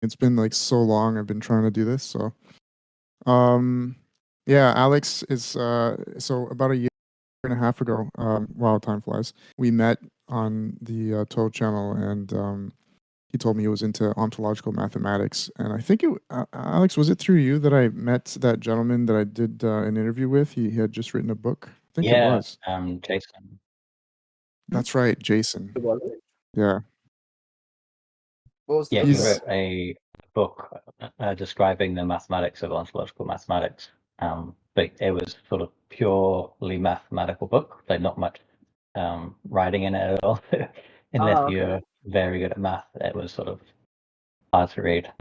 It's been like so long. I've been trying to do this. So, um, yeah, Alex is so about a year and a half ago. Wow, time flies. We met on the Toad channel, and he told me he was into ontological mathematics. And I think Alex, was it through you that I met that gentleman that I did an interview with? He had just written a book. I think it Yeah, was. Jason. That's right, Jason. It was it? Yeah, What was the Yeah, book he he's wrote about? a book describing the mathematics of ontological mathematics. But it was sort of purely mathematical book, like not much writing in it at all. Unless Ah, okay. you're very good at math, it was sort of hard to read.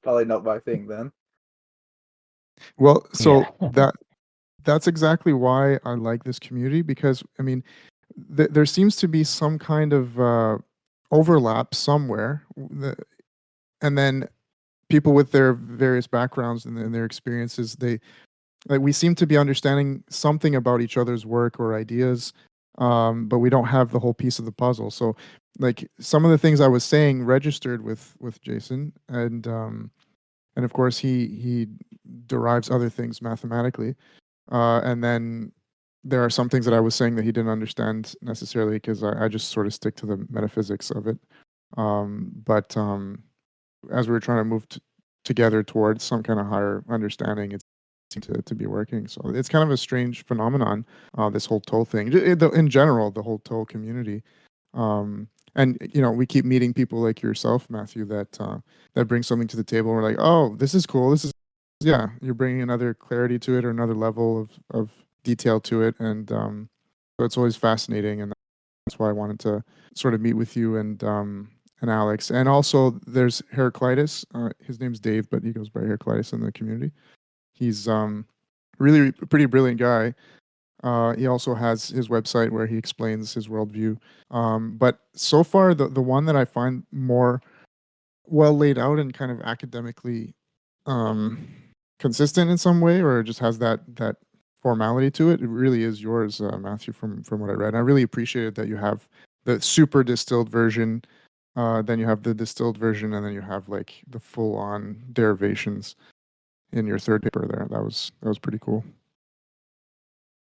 Probably not my thing then. well. Yeah. So that's exactly why I like this community, because I mean, there seems to be some kind of overlap somewhere, and then people with their various backgrounds and their experiences, they like we seem to be understanding something about each other's work or ideas, but we don't have the whole piece of the puzzle. So, like some of the things I was saying registered with Jason, and of course he derives other things mathematically, and then there are some things that I was saying that he didn't understand necessarily because I just sort of stick to the metaphysics of it. But as we were trying to move together towards some kind of higher understanding, it seemed to be working. So it's kind of a strange phenomenon, this whole toll thing. In general, the whole toll community. And we keep meeting people like yourself, Matthew, that bring something to the table. And we're like, oh, this is cool. This is yeah, you're bringing another clarity to it or another level of detail to it, and so it's always fascinating, and that's why I wanted to sort of meet with you and Alex. And also, there's Heraclitus. His name's Dave, but he goes by Heraclitus in the community. He's really a pretty brilliant guy. He also has his website where he explains his worldview. But so far, the one that I find more well laid out and kind of academically um, consistent in some way, or just has that formality to it, it really is yours, Matthew. From what I read, I really appreciated that you have the super distilled version, then you have the distilled version, and then you have like the full on derivations in your third paper there. That was pretty cool.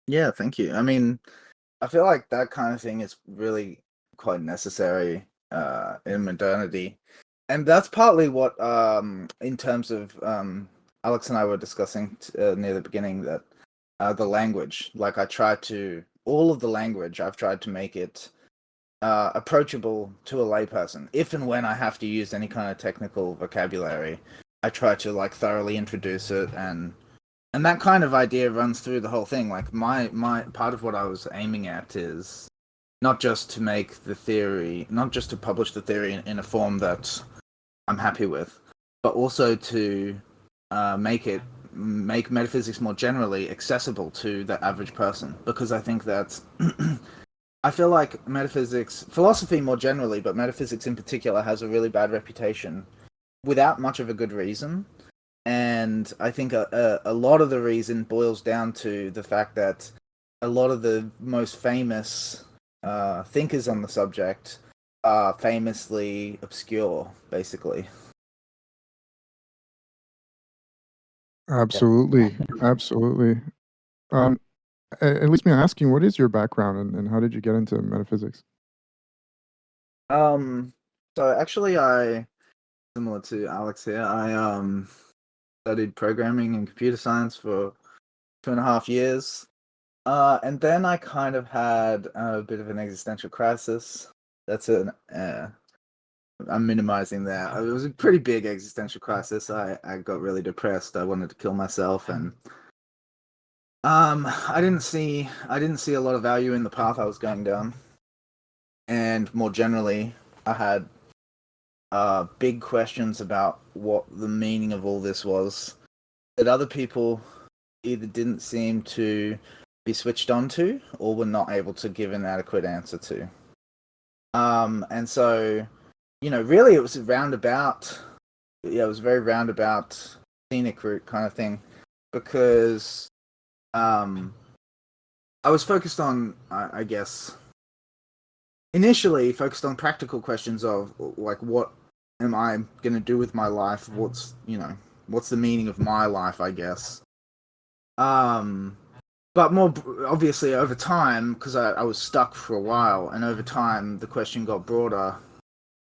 Yeah, thank you. I mean, I feel like that kind of thing is really quite necessary in modernity. And that's partly what, in terms of Alex and I were discussing near the beginning, that the language, like all of the language, I've tried to make it approachable to a layperson. If and when I have to use any kind of technical vocabulary, I try to like thoroughly introduce it, and that kind of idea runs through the whole thing. Like my part of what I was aiming at is not just to make the theory, not just to publish the theory in a form that I'm happy with, but also to make metaphysics more generally accessible to the average person. Because I think that I feel like philosophy more generally, but metaphysics in particular, has a really bad reputation without much of a good reason. And I think a lot of the reason boils down to the fact that a lot of the most famous thinkers on the subject are famously obscure, basically. Yep. Absolutely, absolutely. Um, at least me asking, what is your background, and how did you get into metaphysics? Um, so actually, similar to Alex here, I studied programming and computer science for 2.5 years. And then I kind of had a bit of an existential crisis. That's I'm minimizing that. It was a pretty big existential crisis. I got really depressed. I wanted to kill myself, and I didn't see a lot of value in the path I was going down. And more generally, I had big questions about what the meaning of all this was that other people either didn't seem to be switched on to or were not able to give an adequate answer to. And so, really it was a roundabout, yeah, it was a very roundabout scenic route kind of thing, because I was focused on, I guess, initially focused on practical questions of like am I going to do with my life? What's the meaning of my life, I guess. But more obviously over time, because I was stuck for a while, and over time the question got broader,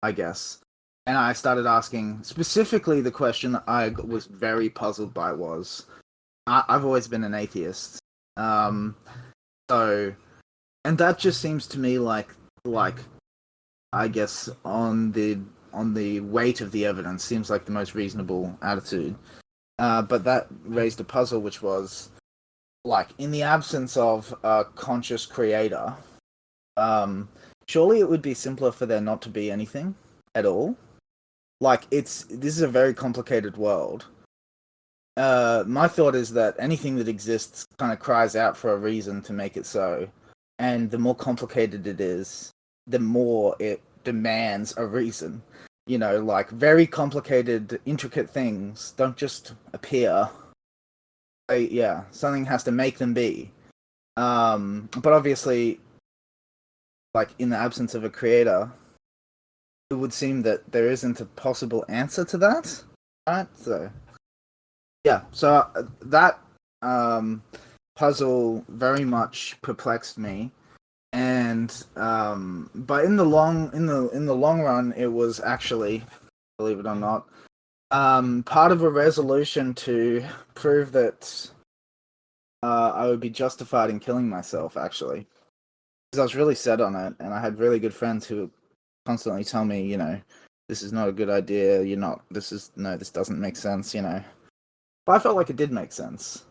I guess. And I started asking specifically the question that I was very puzzled by was, I've always been an atheist. So, and that just seems to me like I guess on the weight of the evidence seems like the most reasonable attitude. But that raised a puzzle, which was like in the absence of a conscious creator, surely it would be simpler for there not to be anything at all. Like this is a very complicated world. My thought is that anything that exists kind of cries out for a reason to make it so, and the more complicated it is, the more it demands a reason. Like very complicated, intricate things don't just appear. Something has to make them be. But obviously, like in the absence of a creator, it would seem that there isn't a possible answer to that, right? So that puzzle very much perplexed me, and but in the long run, it was actually, believe it or not, part of a resolution to prove that I would be justified in killing myself, actually, because I was really set on it, and I had really good friends who would constantly tell me, this is not a good idea. This doesn't make sense. But I felt like it did make sense.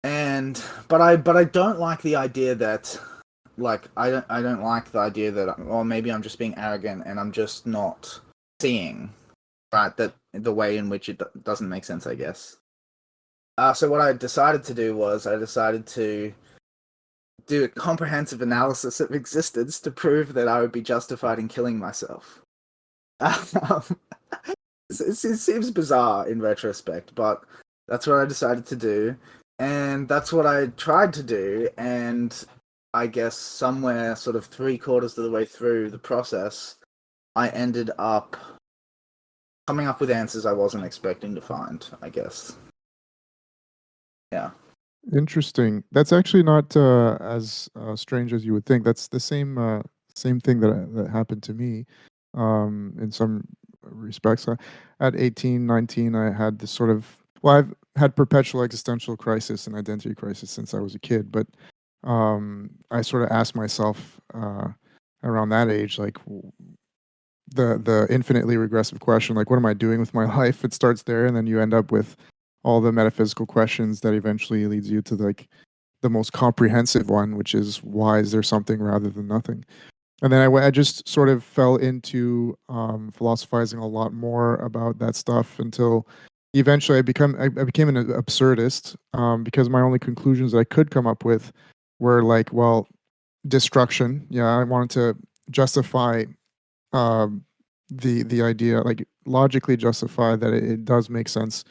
But I don't like the idea that, like, I don't like the idea that, or maybe I'm just being arrogant and I'm just not seeing, right, that the way in which it doesn't make sense, I guess. So what I decided to do was I decided to do a comprehensive analysis of existence to prove that I would be justified in killing myself. It seems bizarre in retrospect, but that's what I decided to do, and that's what I tried to do, and I guess somewhere sort of 3/4 of the way through the process, I ended up coming up with answers I wasn't expecting to find, I guess. Yeah. Interesting. That's actually not as strange as you would think. That's the same thing that happened to me in some respects. At 18, 19, I had this sort of, well, I've had perpetual existential crisis and identity crisis since I was a kid, but I sort of asked myself around that age, like the infinitely regressive question, like what am I doing with my life? It starts there, and then you end up with all the metaphysical questions that eventually leads you to like the most comprehensive one, which is why is there something rather than nothing? And then I just sort of fell into philosophizing a lot more about that stuff until eventually I became an absurdist because my only conclusions that I could come up with were like, well, destruction. Yeah, I wanted to justify um, the idea, like logically justify that it does make sense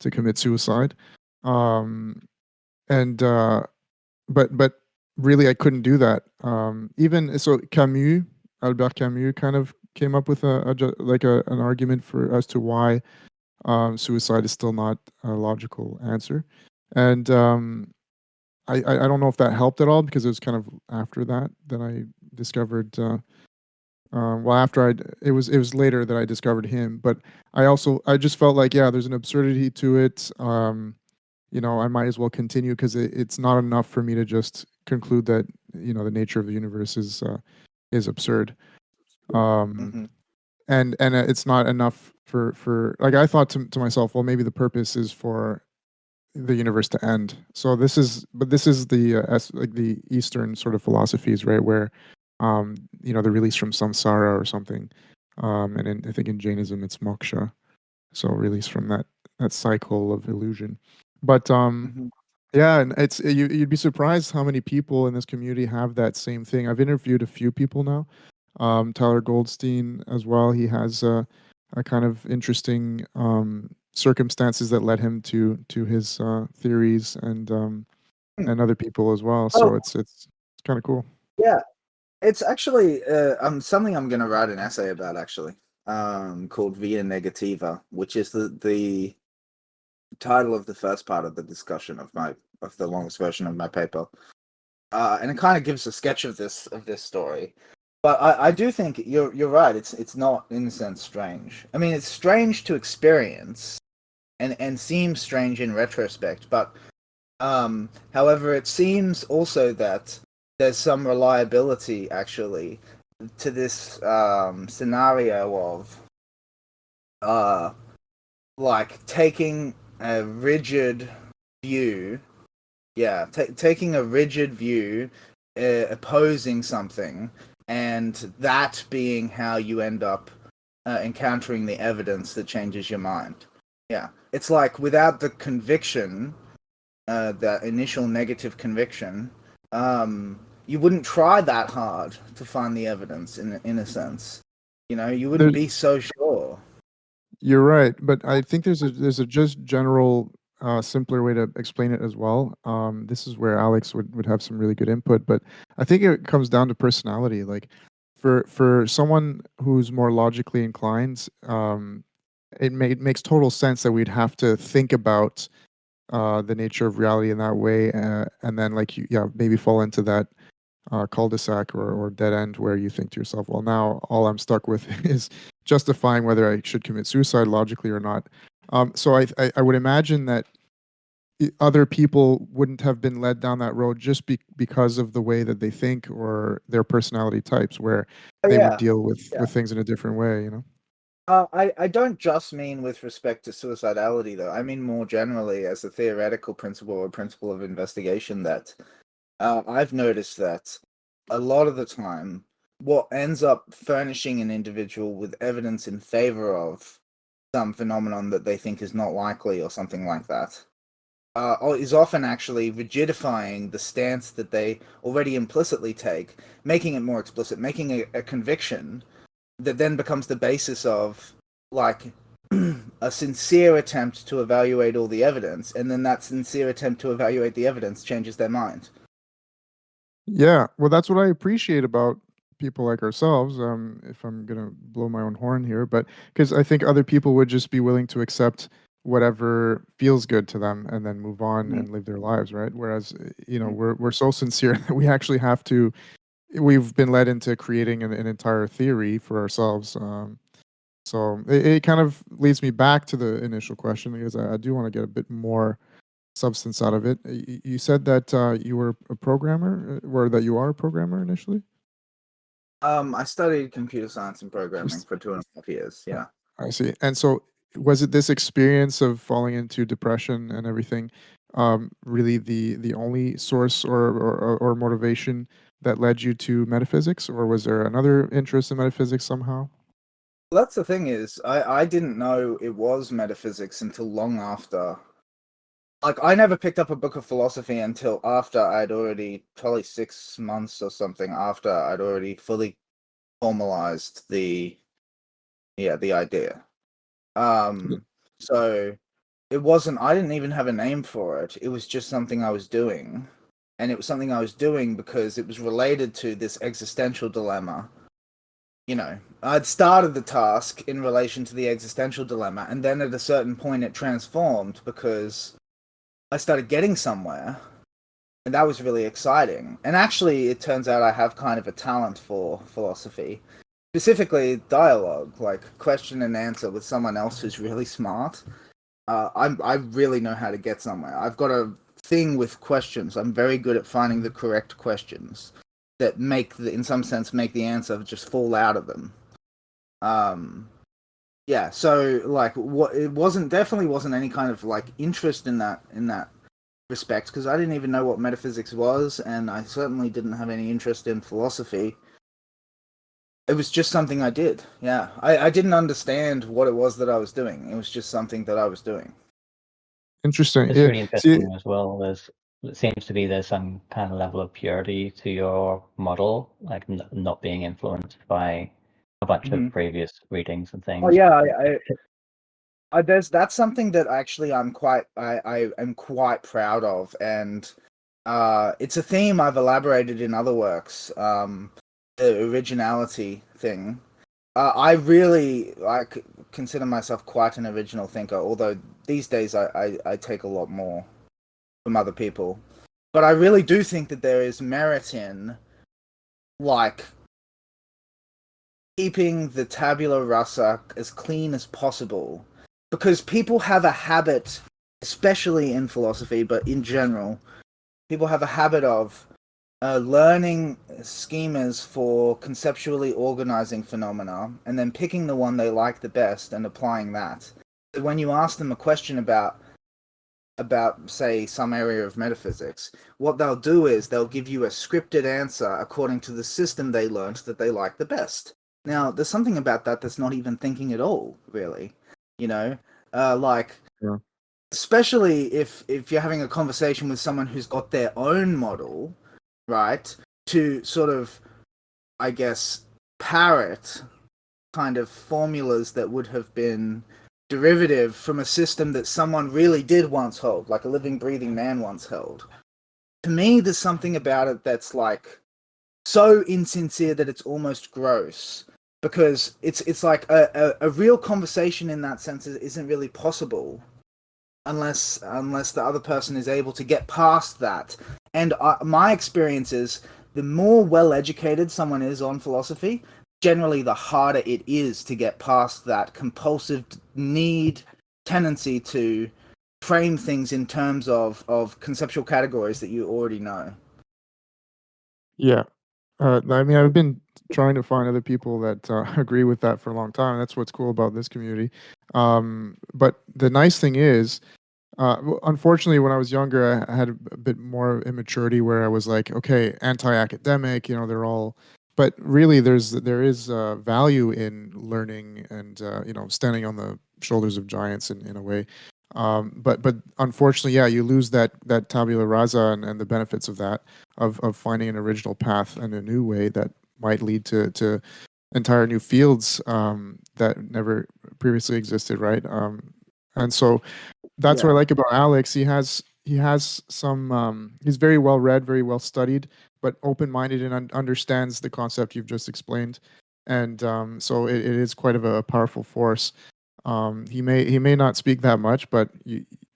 to commit suicide, um, and but really I couldn't do that. Even so, Albert Camus, kind of came up with an argument for as to why suicide is still not a logical answer, and I don't know if that helped at all because it was kind of after that I discovered. Well, after it was later that I discovered him, but I just felt like, yeah, there's an absurdity to it. I might as well continue because it's not enough for me to just conclude that the nature of the universe is absurd. Um, Mm-hmm. and it's not enough for like I thought to myself, well, maybe the purpose is for the universe to end. So this is the like the Eastern sort of philosophies, right? Where the release from samsara or something. And I think in Jainism it's moksha, so release from that cycle of illusion. But Mm-hmm. yeah, and you'd be surprised how many people in this community have that same thing. I've interviewed a few people now. Tyler Goldstein as well. He has a kind of interesting circumstances that led him to his theories, and other people as well. So Oh, it's kind of cool. yeah. It's actually something I'm going to write an essay about, actually. called Via Negativa, which is the title of the first part of the discussion of the longest version of my paper. And it kind of gives a sketch of this story. But I do think you're right. It's not in a sense strange. I mean, it's strange to experience, and seems strange in retrospect. But however, it seems also that there's some reliability actually to this scenario of like taking a rigid view. Yeah, taking a rigid view, opposing something, and that being how you end up encountering the evidence that changes your mind. Yeah, it's like without the conviction, that initial negative conviction, you wouldn't try that hard to find the evidence. In a sense, you wouldn't There, be so sure. you're right, but I think there's a just general simpler way to explain it as well. This is where Alex would have some really good input, but I think it comes down to personality. Like for someone who's more logically inclined, it makes total sense that we'd have to think about the nature of reality in that way, and then like maybe fall into that cul-de-sac or dead end where you think to yourself, well, now all I'm stuck with is justifying whether I should commit suicide logically or not. So I would imagine that other people wouldn't have been led down that road just because of the way that they think or their personality types, where Oh, they would yeah, deal with yeah. things in a different way. I don't just mean with respect to suicidality, though. I mean more generally as a theoretical principle or principle of investigation that I've noticed that a lot of the time, what ends up furnishing an individual with evidence in favor of some phenomenon that they think is not likely or something like that, is often actually rigidifying the stance that they already implicitly take, making it more explicit, making a conviction that then becomes the basis of like a sincere attempt to evaluate all the evidence, and then that sincere attempt to evaluate the evidence changes their mind. Yeah, well, that's what I appreciate about people like ourselves. If I'm gonna blow my own horn here, but because I think other people would just be willing to accept whatever feels good to them and then move on Mhm. and live their lives, right? Whereas, Mhm. we're so sincere that we actually have to. We've been led into creating an entire theory for ourselves. So it kind of leads me back to the initial question because I do want to get a bit more substance out of it. You said that you were a programmer, or that you are a programmer initially. I studied computer science and programming Just for 2.5 years. Yeah. I see. And so, was it this experience of falling into depression and everything, really the only source or motivation that led you to metaphysics, or was there another interest in metaphysics somehow? Well, that's the thing is, I didn't know it was metaphysics until long after. Like, I never picked up a book of philosophy until after I'd already, probably 6 months or something after I'd already fully formalized the idea. So it wasn't, I didn't even have a name for it. It was just something I was doing. And it was something I was doing because it was related to this existential dilemma. I'd started the task in relation to the existential dilemma, and then at a certain point it transformed because I started getting somewhere, and that was really exciting. And actually, it turns out I have kind of a talent for philosophy, specifically dialogue, like question and answer with someone else who's really smart. I really know how to get somewhere. I've got a thing with questions. I'm very good at finding the correct questions that in some sense, make the answer just fall out of them. Um, yeah. So, like, what it definitely wasn't any kind of like interest in that respect because I didn't even know what metaphysics was, and I certainly didn't have any interest in philosophy. It was just something I did. Yeah, I didn't understand what it was that I was doing. It was just something that I was doing. Interesting. It's Yeah. really See, interesting as well. It seems to be there's some kind of level of purity to your model, like not being influenced by a bunch of Mm-hmm. previous readings and Oh things. yeah, that's something that actually I am quite proud of, and it's a theme I've elaborated in other works. The originality thing. I really consider myself quite an original thinker, although these days I take a lot more from other people. But I really do think that there is merit in, like, keeping the tabula rasa as clean as possible. Because people have a habit, especially in philosophy, but in general, people have a habit of learning schemas for conceptually organizing phenomena and then picking the one they like the best and applying that. So when you ask them a question about say some area of metaphysics, what they'll do is they'll give you a scripted answer according to the system they learned that they like the best. Now, there's something about that that's not even thinking at all, really. You know, like Yeah. especially if you're having a conversation with someone who's got their own model, right? To sort of, I guess, parrot kind of formulas that would have been derivative from a system that someone really did once hold, like a living, breathing man once held. To me, there's something about it that's like so insincere that it's almost gross. Because it's like a real conversation in that sense isn't really possible unless the other person is able to get past that. And my experience is the more well educated someone is on philosophy, generally the harder it is to get past that compulsive tendency to frame things in terms of conceptual categories that you already know. Yeah. I mean, I've been trying to find other people that agree with that for a long time. That's what's cool about this community. But the nice thing is, unfortunately, when I was younger, I had a bit more immaturity where I was like, okay, anti-academic, they're all, but really there is value in learning and, standing on the shoulders of giants in a way. But unfortunately, yeah, you lose that tabula rasa and the benefits of that, of finding an original path and a new way that might lead to entire new fields that never previously existed, right? And so that's what I Yeah. like about Alex. He has some he's very well read, very well studied, but open-minded and understands the concept you've just explained. And so it is quite of a powerful force. He may not speak that much, but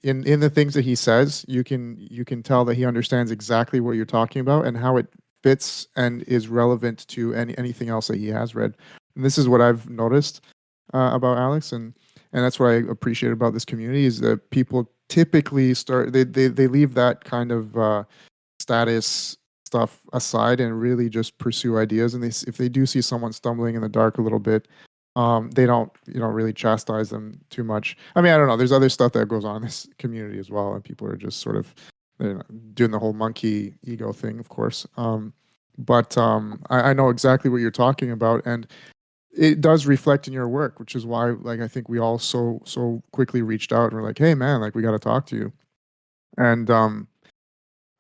in the things that he says, you can tell that he understands exactly what you're talking about and how it fits and is relevant to anything else that he has read. And this is what I've noticed about Alex, and that's what I appreciate about this community is that people typically they leave that kind of status stuff aside and really just pursue ideas. And if they do see someone stumbling in the dark a little bit, they don't really chastise them too much. I mean, I don't know. There's other stuff that goes on in this community as well, and people are just sort of doing the whole monkey ego thing, of course. But I know exactly what you're talking about, and it does reflect in your work, which is why, like, I think we all so quickly reached out and we're like, hey man, like we got to talk to you. And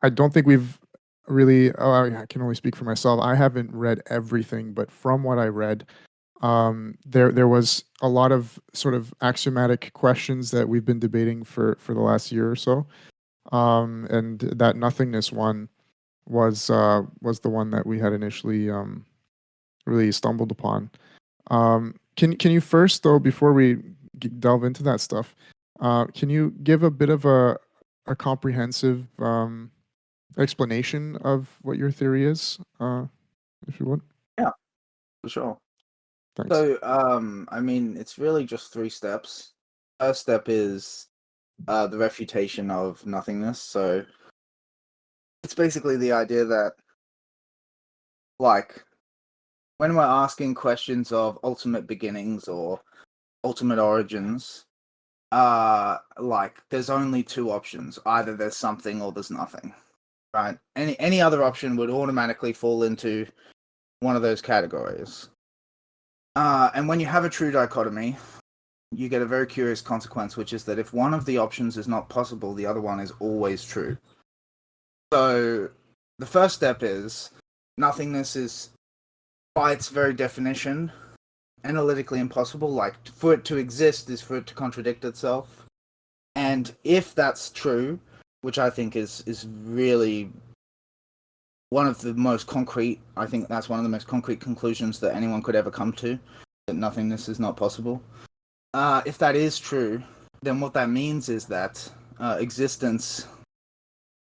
I don't think we've really, I can only speak for myself. I haven't read everything, but from what I read, there was a lot of sort of axiomatic questions that we've been debating for the last year or so. And that nothingness one was the one that we had initially really stumbled upon. Can you first, though, before we delve into that stuff, can you give a bit of a comprehensive explanation of what your theory is, if you would? Yeah, for sure. Thanks. So, I mean, it's really just 3 steps. First step is the refutation of nothingness. So it's basically the idea that, like, when we're asking questions of ultimate beginnings or ultimate origins, like, there's only 2 options. Either there's something or there's nothing, right? Any other option would automatically fall into one of those categories. And when you have a true dichotomy, you get a very curious consequence, which is that if one of the options is not possible, the other one is always true. So the first step is nothingness is, by its very definition, analytically impossible. Like, for it to exist is for it to contradict itself. And if that's true, which I think is really one of the most concrete, I think that's one of the most concrete conclusions that anyone could ever come to. that nothingness is not possible. If that is true, then what that means is that existence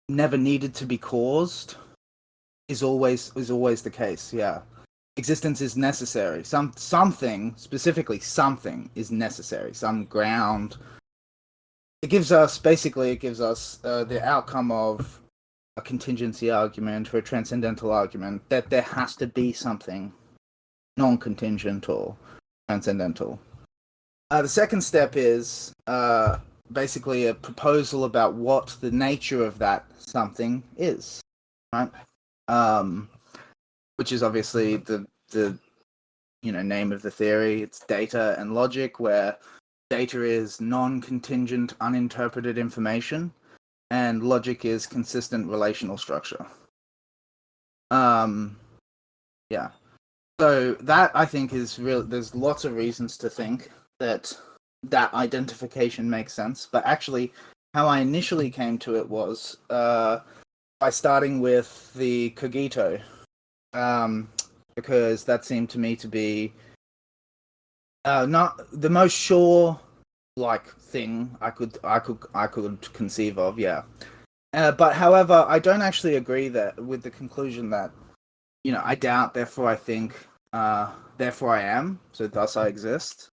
never needed to be caused is always the case. Yeah, existence is necessary. Something specifically, something is necessary. Some ground. It gives us the outcome of a contingency argument or a transcendental argument that there has to be something non-contingent or transcendental. The second step is basically a proposal about what the nature of that something is, right? Which is obviously the name of the theory. It's data and logic, where data is non-contingent, uninterpreted information, and logic is consistent relational structure. Yeah. So that, I think, is real. There's lots of reasons to think that identification makes sense, but actually, how I initially came to it was by starting with the cogito, because that seemed to me to be not the most sure thing I could conceive of. Yeah. But however, I don't actually agree with the conclusion that, I doubt, therefore I think, therefore I am, so thus I exist.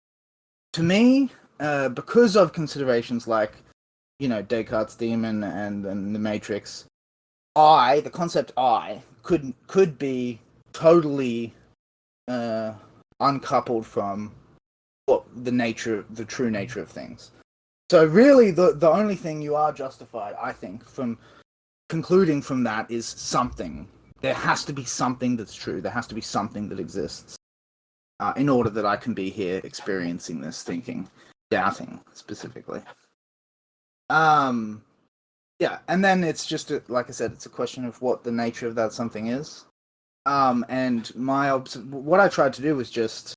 To me, because of considerations like, Descartes' demon and the Matrix, the concept I, could be totally uncoupled from the true nature of things. So really, the only thing you are justified, I think, from concluding from that is something. There has to be something that's true. There has to be something that exists in order that I can be here experiencing this, thinking, doubting specifically. Yeah, and then it's just, like I said, it's a question of what the nature of that something is. And what I tried to do was just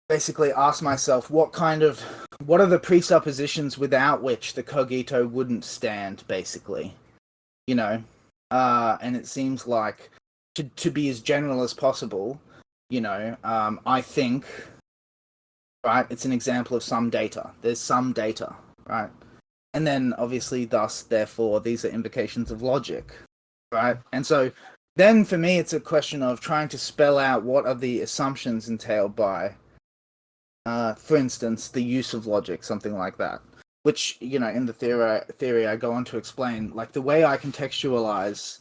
basically ask myself what are the presuppositions without which the cogito wouldn't stand, basically, and it seems like to be as general as possible, I think, right, it's an example of some data. There's some data, right? And then obviously, thus, therefore, these are invocations of logic, right? And so then for me, it's a question of trying to spell out what are the assumptions entailed by, for instance, the use of logic, something like that. Which, in the theory, I go on to explain, like, the way I contextualize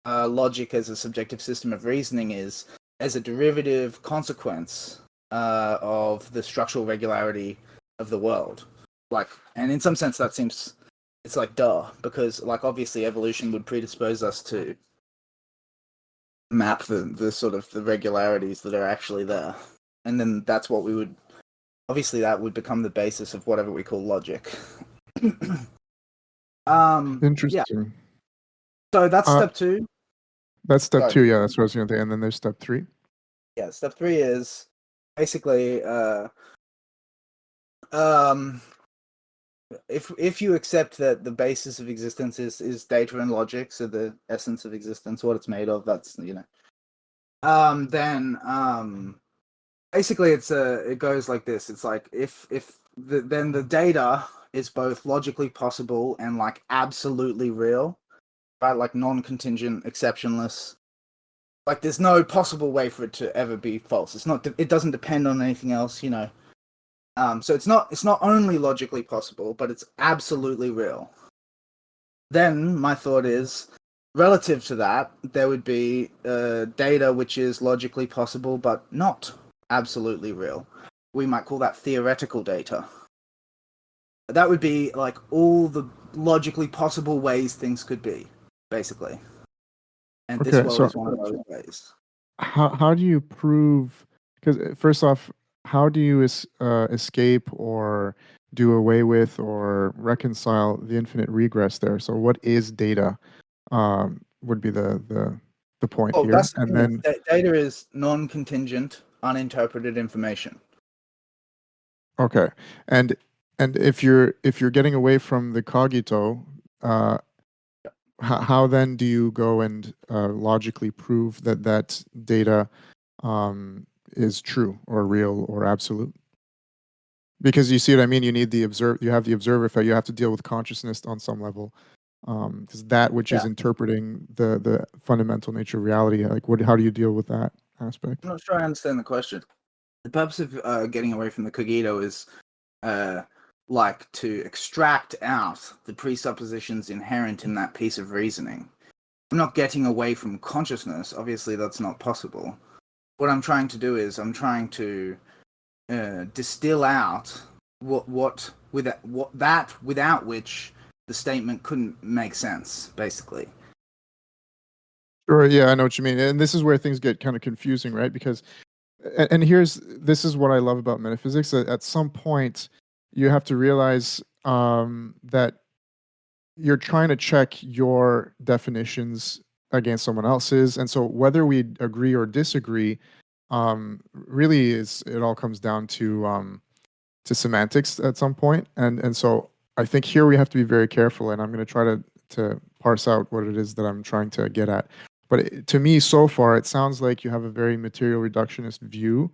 logic as a subjective system of reasoning is as a derivative consequence of the structural regularity of the world. And in some sense, it's like duh, because obviously evolution would predispose us to map the sort of the regularities that are actually there, and then that's what we would. Obviously, that would become the basis of whatever we call logic. Interesting. Yeah. So that's step 2. That's step 2. Yeah, that's what I was going to say. And then there's step 3. Yeah, step 3 is basically if you accept that the basis of existence is data and logic, so the essence of existence, what it's made of, that's then basically it goes like this. It's like if then the data is both logically possible and absolutely real, right? Non-contingent, exceptionless. There's no possible way for it to ever be false. It doesn't depend on anything else, So it's not only logically possible, but it's absolutely real. Then my thought is, relative to that, there would be data which is logically possible but not absolutely real. We might call that theoretical data. That would be all the logically possible ways things could be, basically. And this world is one of those ways. How do you prove? Because first off, how do you escape or do away with or reconcile the infinite regress there? So what is data? Would be the point here. And then data is non-contingent, uninterpreted information. Okay, and if you're getting away from the cogito, how then do you go and logically prove that data is true or real or absolute. Because you see what I mean? You need you have the observer effect. You have to deal with consciousness on some level. Because that which is Yeah. interpreting the fundamental nature of reality, like how do you deal with that aspect? I'm not sure I understand the question. The purpose of getting away from the cogito is like to extract out the presuppositions inherent in that piece of reasoning. I'm not getting away from consciousness. Obviously, that's not possible. What I'm trying to do is I'm trying to distill out without which the statement couldn't make sense, basically. Sure, yeah, I know what you mean, and this is where things get kind of confusing, right? Because, and this is what I love about metaphysics. At some point, you have to realize that you're trying to check your definitions against someone else's, and so whether we agree or disagree, really is it all comes down to semantics at some point, and so I think here we have to be very careful, and I'm going to try to parse out what it is that I'm trying to get at. But to me, so far, it sounds like you have a very material reductionist view,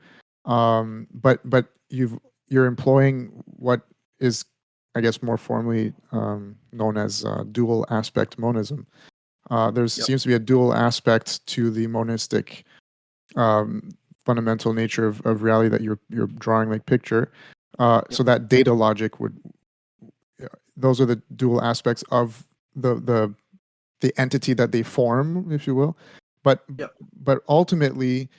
but you're employing what is, I guess, more formally known as dual aspect monism. There Yep. seems to be a dual aspect to the monistic um, fundamental nature of reality that you're drawing like picture. So that data logic would, those are the dual aspects of the entity that they form, if you will. But Yep. but ultimately,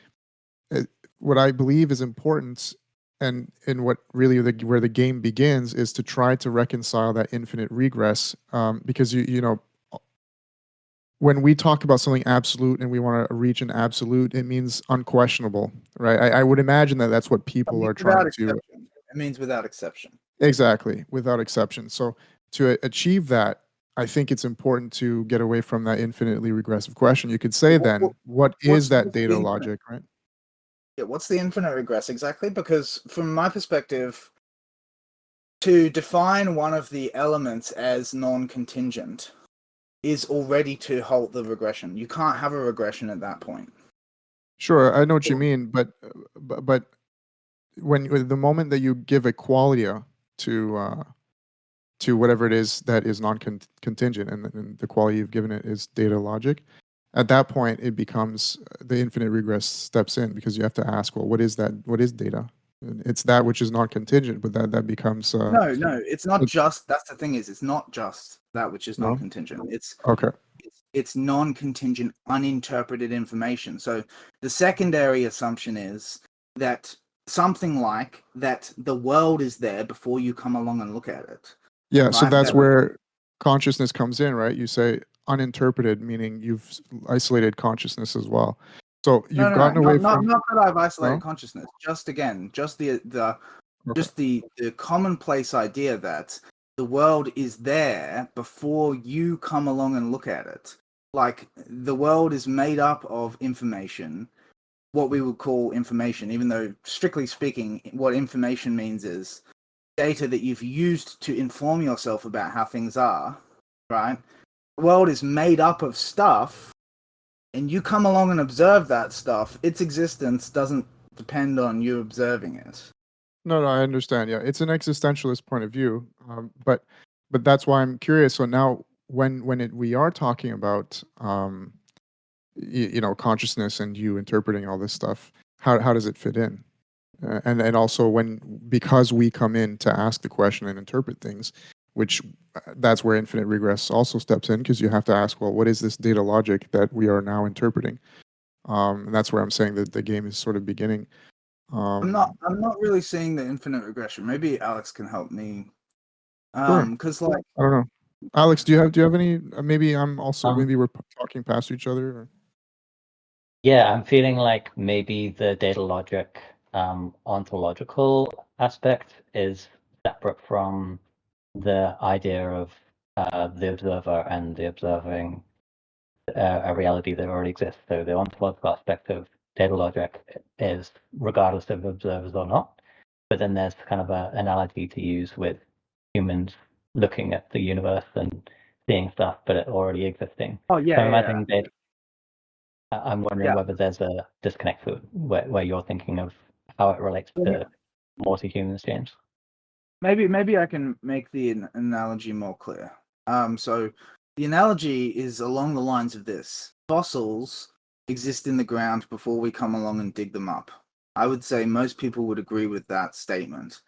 uh, what I believe is important, and what really where the game begins is to try to reconcile that infinite regress, because you know when we talk about something absolute and we want to reach an absolute, it means unquestionable, right? I would imagine that that's what people are trying Without to. exception. It means without exception. Exactly, without exception. So to achieve that, I think it's important to get away from that infinitely regressive question. You could say then, what is that what's the data infinite? logic, right? Yeah, what's the infinite regress exactly? Because from my perspective, to define one of the elements as non-contingent is already to halt the regression. You can't have a regression at that point. Sure, I know what you mean, but when the moment that you give a qualia to whatever it is that is non-contingent, and the quality you've given it is data logic, at that point it becomes the infinite regress steps in, because you have to ask, well, what is that? What is data? And it's that which is non-contingent, but that becomes No, it's not it- just. That's the thing is, it's not just that which is no. non-contingent. Okay. It's non-contingent, uninterpreted information. So the secondary assumption is that something like that the world is there before you come along and look at it. Yeah, so Right? that's where consciousness comes in, right? You say uninterpreted, meaning you've isolated consciousness as well. So No, you've gotten away from not that I've isolated no? consciousness. Just again, just the Okay. commonplace idea that the world is there before you come along and look at it. Like the world is made up of information, what we would call information, even though strictly speaking, what information means is data that you've used to inform yourself about how things are, right? The world is made up of stuff, and you come along and observe that stuff. Its existence doesn't depend on you observing it. No, I understand. Yeah, it's an existentialist point of view, but that's why I'm curious. So now, we are talking about consciousness and you interpreting all this stuff, how does it fit in? And also because we come in to ask the question and interpret things, which that's where infinite regress also steps in, because you have to ask, well, what is this data logic that we are now interpreting? And that's where I'm saying that the game is sort of beginning. I'm not really seeing the infinite regression. Maybe Alex can help me. Sure. Because like I don't know. Alex, do you have any? Maybe I'm also Um, maybe we're talking past each other. Or, Yeah, I'm feeling like maybe the data logic ontological aspect is separate from the idea of the observer and the observing a reality that already exists. So the ontological aspect of data logic is regardless of observers or not. But then there's kind of an analogy to use with humans looking at the universe and seeing stuff, but it already existing. oh So I'm imagining data. I'm wondering Yeah. whether there's a disconnect where you're thinking of how it relates to more to humans, James. Maybe I can make the analogy more clear. So the analogy is along the lines of this: fossils exist in the ground before we come along and dig them up. I would say most people would agree with that statement.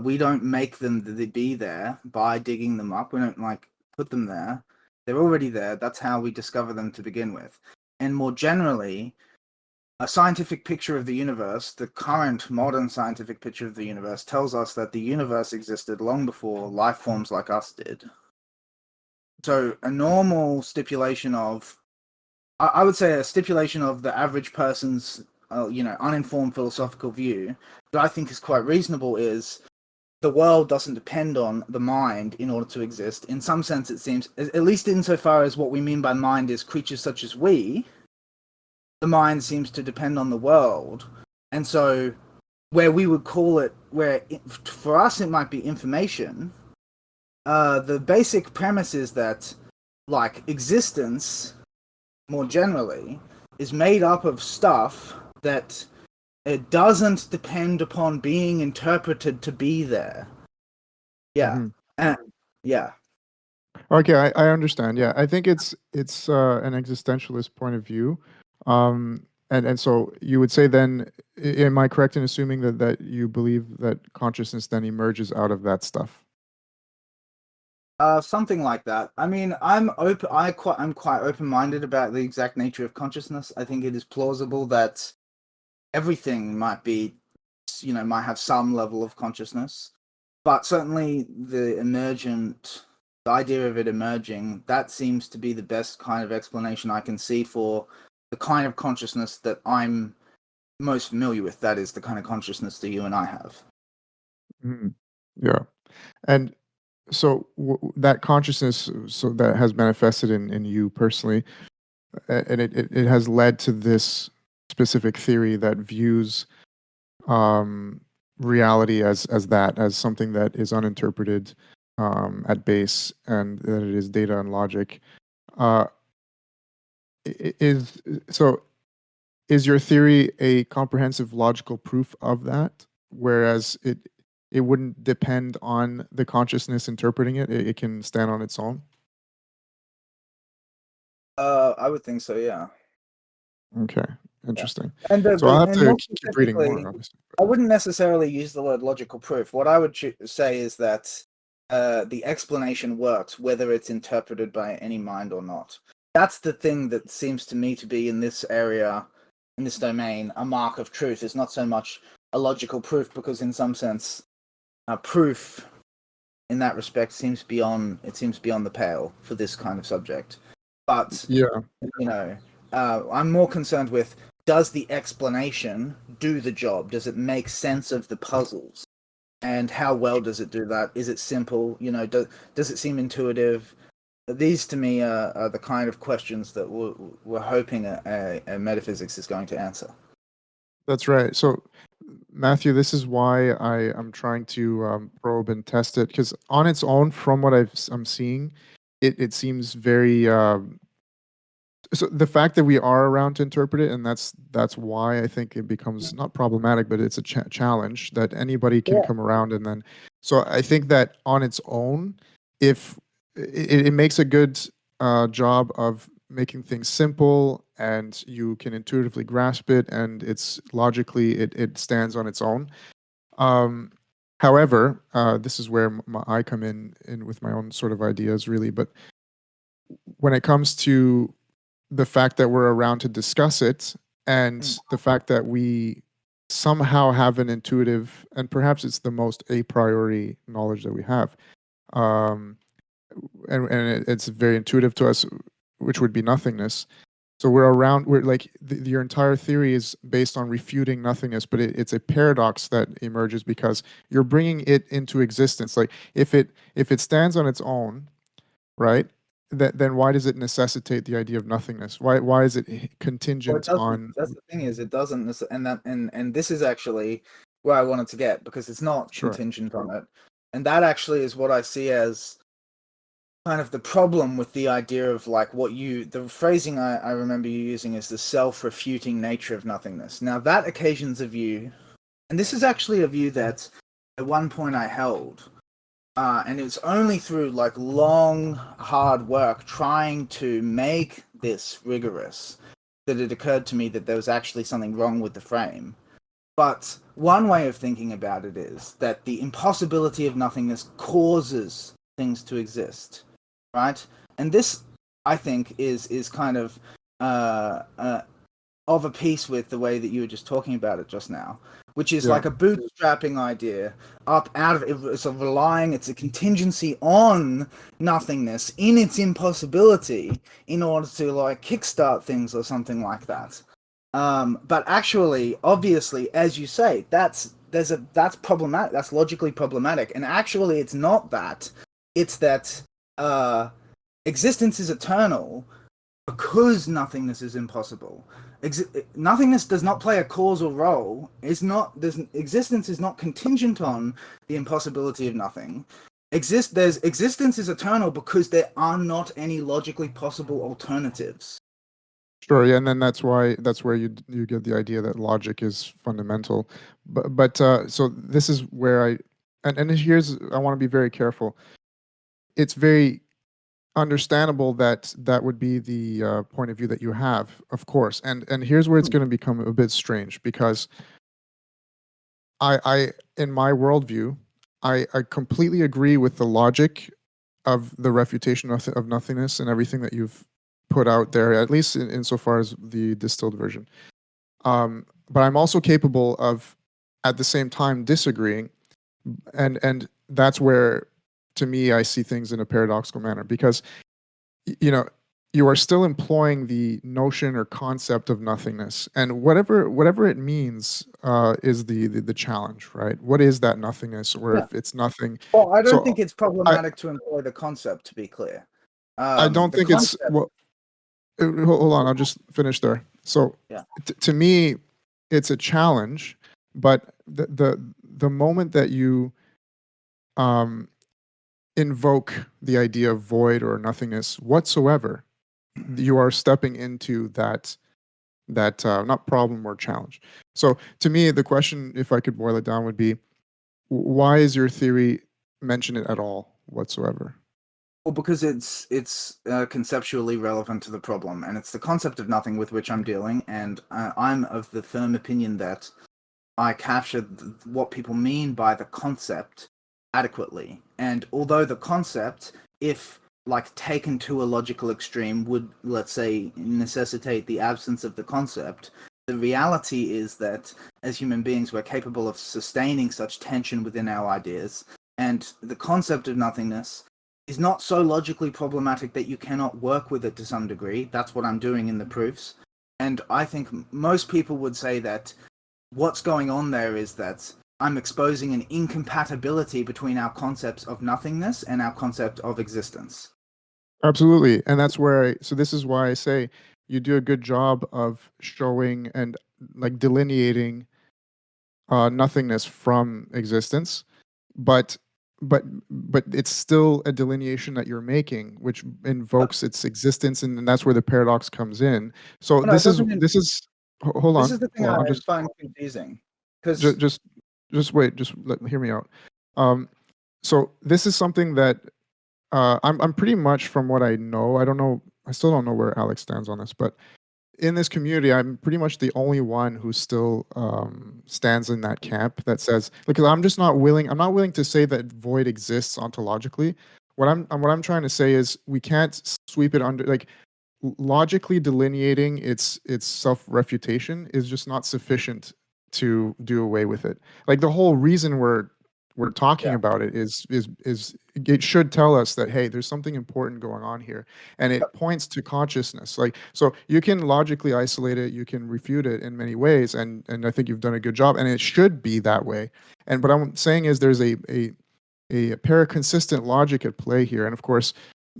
We don't make them be there by digging them up. We don't like put them there. They're already there. That's how we discover them to begin with. And more generally, a scientific picture of the universe, the current modern scientific picture of the universe, tells us that the universe existed long before life forms like us did. So a normal stipulation of, I would say a stipulation of the average person's, uninformed philosophical view that I think is quite reasonable is the world doesn't depend on the mind in order to exist. In some sense, it seems, at least insofar as what we mean by mind is creatures such as we, the mind seems to depend on the world. And so where we would call it, for us it might be information, the basic premise is that like existence more generally is made up of stuff that it doesn't depend upon being interpreted to be there. Yeah. Yeah. Okay, I understand. Yeah, I think it's an existentialist point of view, and so you would say then, am I correct in assuming that you believe that consciousness then emerges out of that stuff? Something like that. I mean, I'm quite open-minded about the exact nature of consciousness. I think it is plausible that everything might be, might have some level of consciousness, but certainly the idea of it emerging, that seems to be the best kind of explanation I can see for the kind of consciousness that I'm most familiar with. That is the kind of consciousness that you and I have. Mhm. Yeah, and so that consciousness, so that has manifested in you personally, and it has led to this specific theory that views um, reality as something that is uninterpreted at base, and that it is data and logic. Uh, is so is your theory a comprehensive logical proof of that? Whereas it wouldn't depend on the consciousness interpreting it; it can stand on its own. I would think so, yeah. Okay, Yeah. interesting. And So I'll have and to more keep reading more, specifically, obviously. I wouldn't necessarily use the word logical proof. What I would say is that the explanation works whether it's interpreted by any mind or not. That's the thing that seems to me to be in this area, in this domain, a mark of truth. It's not so much a logical proof because, in some sense, a proof in that respect seems beyond the pale for this kind of subject. But Yeah, I'm more concerned with, does the explanation do the job? Does it make sense of the puzzles? And how well does it do that? Is it simple? Does it seem intuitive? These to me are the kind of questions that we're hoping a metaphysics is going to answer. that's right. So, Matthew, this is why I'm trying to probe and test it because on its own, from what I'm seeing, it seems very. So the fact that we are around to interpret it, and that's why I think it becomes not problematic, but it's a challenge that anybody can Yeah. come around and then. So I think that on its own, if it makes a good job of making things simple and you can intuitively grasp it and it's logically it stands on its own. Um, However, this is where I come in with my own sort of ideas, really. But when it comes to the fact that we're around to discuss it Mm. and the fact that we somehow have an intuitive and perhaps it's the most a priori knowledge that we have, um, and it's very intuitive to us, which would be nothingness. So we're like your entire theory is based on refuting nothingness, but it's a paradox that emerges because you're bringing it into existence. Like if it stands on its own, right? Then why does it necessitate the idea of nothingness? Why is it Well, it contingent doesn't. on? That's the thing, is it doesn't, and this is actually where I wanted to get, because it's not Sure. contingent on it, and that actually is what I see as kind of the problem with the idea of like the phrasing I remember you using is the self-refuting nature of nothingness. Now that occasions a view, and this is actually a view that at one point I held, and it was only through like long, hard work trying to make this rigorous that it occurred to me that there was actually something wrong with the frame. But one way of thinking about it is that the impossibility of nothingness causes things to exist, right? And this, I think, is kind of a piece with the way that you were just talking about it just now, which is like a bootstrapping idea up out of it. It's it's a contingency on nothingness in its impossibility in order to like kickstart things or something like that. But actually, obviously, as you say, that's problematic. That's logically problematic. And actually, it's not that. It's that existence is eternal because nothingness is impossible. Nothingness does not play a causal role. Existence is not contingent on the impossibility of nothing. Existence is eternal because there are not any logically possible alternatives. Sure, yeah, and then that's where you get the idea that logic is fundamental. But so this is where and here's I want to be very careful. It's very understandable that that would be the point of view that you have, of course. And here's where it's going to become a bit strange because I in my worldview, I completely agree with the logic of the refutation of nothingness and everything that you've put out there, at least insofar as the distilled version. But I'm also capable of, at the same time, disagreeing, and that's where, to me, I see things in a paradoxical manner because, you know, you are still employing the notion or concept of nothingness, and whatever it means is the challenge, right? What is that nothingness, or Yeah. if it's nothing? Well, I don't So think it's problematic to employ the concept, to be clear. I don't The think it's concept, well. Hold on, I'll just finish there. So, yeah. to me, it's a challenge, but the moment that you um, invoke the idea of void or nothingness whatsoever, you are stepping into that not problem or challenge. So, to me, the question, if I could boil it down, would be, why is your theory mention it at all whatsoever? Well, because it's conceptually relevant to the problem, and it's the concept of nothing with which I'm dealing, and I'm of the firm opinion that I captured what people mean by the concept adequately. And although the concept, if like taken to a logical extreme, would, let's say, necessitate the absence of the concept, the reality is that as human beings, we're capable of sustaining such tension within our ideas. And the concept of nothingness is not so logically problematic that you cannot work with it to some degree. That's what I'm doing in the proofs. And I think most people would say that what's going on there is that I'm exposing an incompatibility between our concepts of nothingness and our concept of existence. Absolutely, and that's where so this is why I say you do a good job of showing and like delineating nothingness from existence, but but it's still a delineation that you're making, which invokes its existence, and that's where the paradox comes in. So No, it doesn't. hold This on, is the thing hold on. I I'll just find confusing ju- because just just wait, hear me out. Um, so this is something that I'm pretty much, from what I know, I don't know, I still don't know where Alex stands on this, but in this community, I'm pretty much the only one who still stands in that camp that says, because I'm not willing to say that void exists ontologically. What I'm trying to say is we can't sweep it under, like, logically delineating its self-refutation is just not sufficient to do away with it. Like, the whole reason we're talking yeah, about it is it should tell us that, hey, there's something important going on here, and it points to consciousness. Like, so you can logically isolate it, you can refute it in many ways, and I think you've done a good job, and it should be that way. And what I'm saying is there's a paraconsistent logic at play here, and of course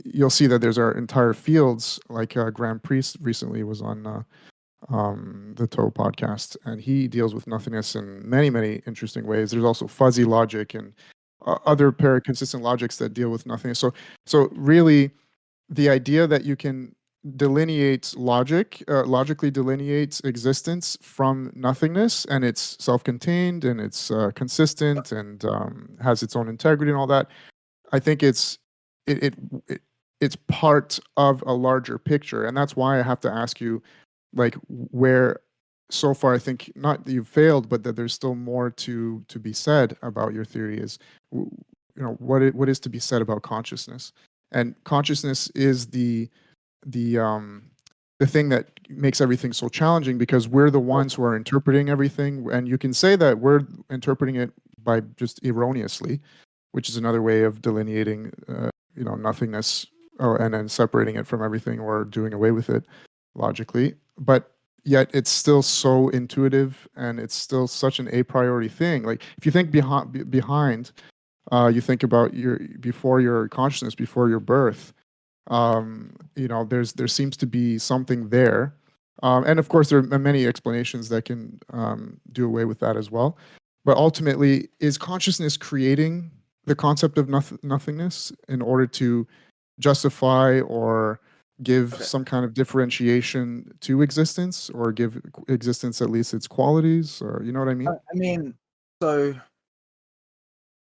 you'll see that there's our entire fields, like Graham Priest recently was on the Toe podcast, and he deals with nothingness in many, many interesting ways. There's also fuzzy logic and other pair of consistent logics that deal with nothing. So really, the idea that you can delineate logically delineates existence from nothingness, and it's self-contained and it's consistent and has its own integrity and all that. I think it, it, it it's part of a larger picture, and that's why I have to ask you, like, where so far I think not that you've failed, but that there's still more to be said about your theory is, what is to be said about consciousness, and consciousness is the um the thing that makes everything so challenging because we're the ones who are interpreting everything, and you can say that we're interpreting it by just erroneously, which is another way of delineating nothingness, and then separating it from everything or doing away with it logically, but yet it's still so intuitive and it's still such an a priori thing. Like if you think behind, you think about before your consciousness, before your birth, there seems to be something there, and of course there are many explanations that can do away with that as well. But ultimately, is consciousness creating the concept of nothingness in order to justify or give Okay. some kind of differentiation to existence, or give existence at least its qualities, or you know what I mean? I mean, so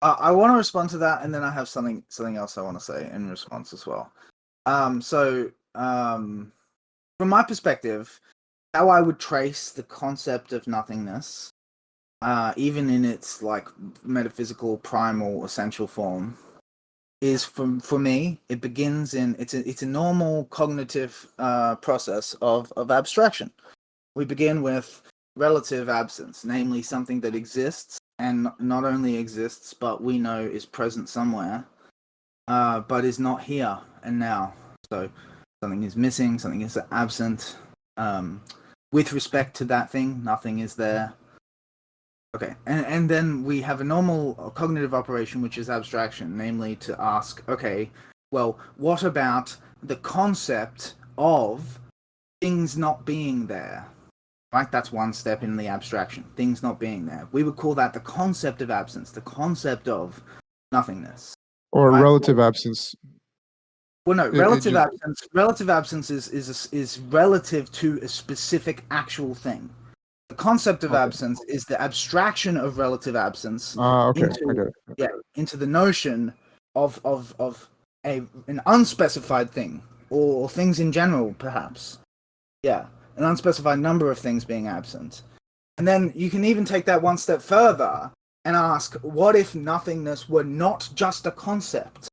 I want to respond to that, and then I have something else I want to say in response as well. From my perspective, how I would trace the concept of nothingness, even in its like metaphysical, primal, essential form, is for me. It begins in it's a normal cognitive process of abstraction. We begin with relative absence, namely something that exists and not only exists, but we know is present somewhere, but is not here and now. So something is missing, something is absent. With respect to that thing, nothing is there. Okay, and then we have a normal cognitive operation, which is abstraction, namely to ask, okay, well, what about the concept of things not being there? Right, that's one step in the abstraction, things not being there. We would call that the concept of absence, the concept of nothingness. Or Right? relative absence. Well, no, It relative just absence. Relative absence is relative to a specific actual thing. The concept of Okay. absence is the abstraction of relative absence Okay, I into get it. into the notion of an unspecified thing, or things in general, perhaps. Yeah, an unspecified number of things being absent. And then you can even take that one step further and ask, what if nothingness were not just a concept?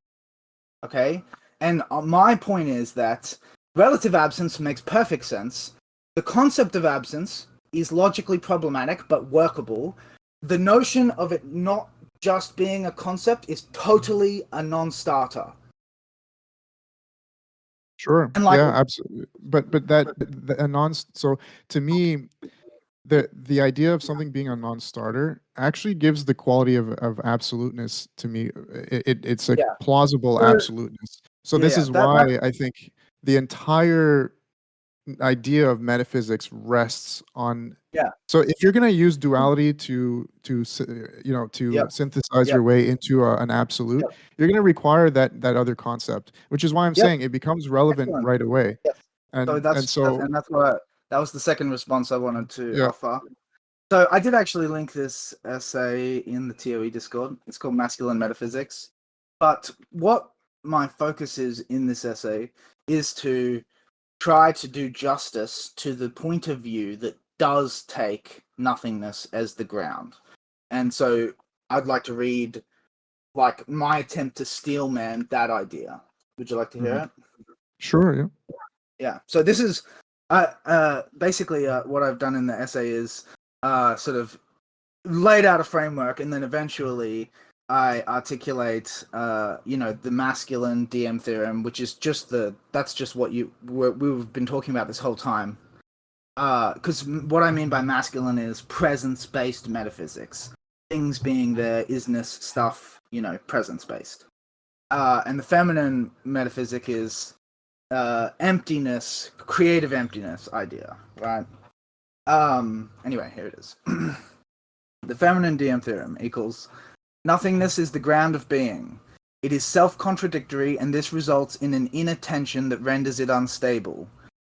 Okay? And my point is that relative absence makes perfect sense. The concept of absence is logically problematic but workable. The notion of it not just being a concept is totally a non-starter. Sure. And like, Yeah, absolutely. But a non so to me, the idea of something being a non-starter actually gives the quality of absoluteness to me. It's a yeah, plausible so, absoluteness. So this yeah, is that why I think the entire idea of metaphysics rests on. yeah, So if you're going to use duality to yep, synthesize yep, your way into an absolute, yep, you're going to require that other concept, which is why I'm yep, saying it becomes relevant excellent. right away. Yes. So And so that's what that was the second response I wanted to yeah, offer. So I did actually link this essay in the TOE Discord. It's called Masculine Metaphysics. But what my focus is in this essay is to try to do justice to the point of view that does take nothingness as the ground. And so I'd like to read like my attempt to steel man that idea. Would you like to hear mhm. it? Sure, yeah. Yeah. So this is basically what I've done in the essay is sort of laid out a framework, and then eventually I articulate, the masculine DM theorem, which is that's just what we've been talking about this whole time. Because what I mean by masculine is presence-based metaphysics, things being there, isness stuff, presence-based. And the feminine metaphysic is emptiness, creative emptiness idea, right? Anyway, here it is. The feminine DM theorem equals Nothingness is the ground of being. It is self-contradictory, and this results in an inner tension that renders it unstable.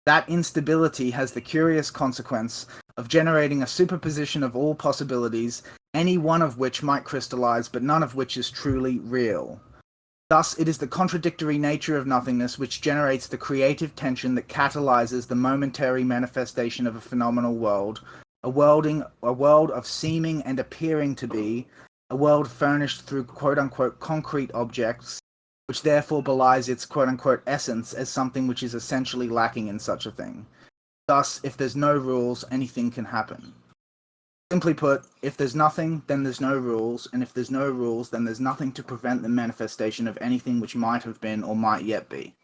That instability has the curious consequence of generating a superposition of all possibilities, any one of which might crystallize, but none of which is truly real. Thus, it is the contradictory nature of nothingness which generates the creative tension that catalyzes the momentary manifestation of a phenomenal world, a world of seeming and appearing to be, a world furnished through quote-unquote concrete objects, which therefore belies its quote-unquote essence as something which is essentially lacking in such a thing. Thus, if there's no rules, anything can happen. Simply put, if there's nothing, then there's no rules, and if there's no rules, then there's nothing to prevent the manifestation of anything which might have been or might yet be.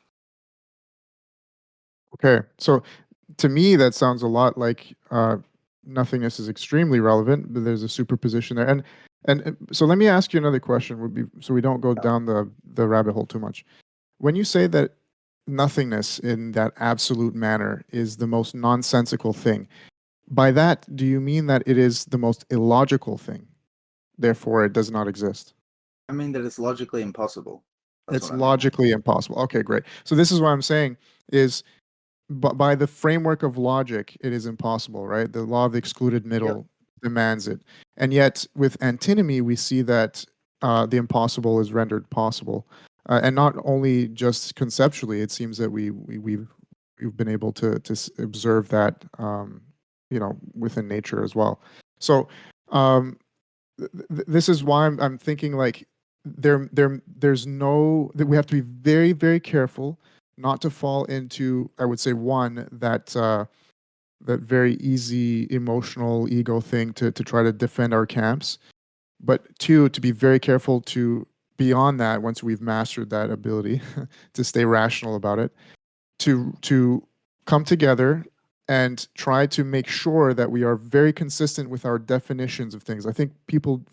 Okay, so to me, that sounds a lot like nothingness is extremely relevant, but there's a superposition there. And so let me ask you another question, would be so we don't go down the rabbit hole too much. When you say that nothingness in that absolute manner is the most nonsensical thing, by that, do you mean that it is the most illogical thing? Therefore, it does not exist. I mean that it's logically impossible. That's It's what I mean. logically impossible. Okay, great. So this is what I'm saying is but by the framework of logic, it is impossible, right? The law of the excluded middle demands it. And yet, with antinomy, we see that the impossible is rendered possible. And not only just conceptually, it seems that we've been able to observe that, within nature as well. So this is why I'm thinking like there's no that we have to be very, very careful not to fall into, I would say, one, that very easy emotional ego thing to try to defend our camps, but two, to be very careful to beyond that, once we've mastered that ability to stay rational about it, to come together and try to make sure that we are very consistent with our definitions of things. I think people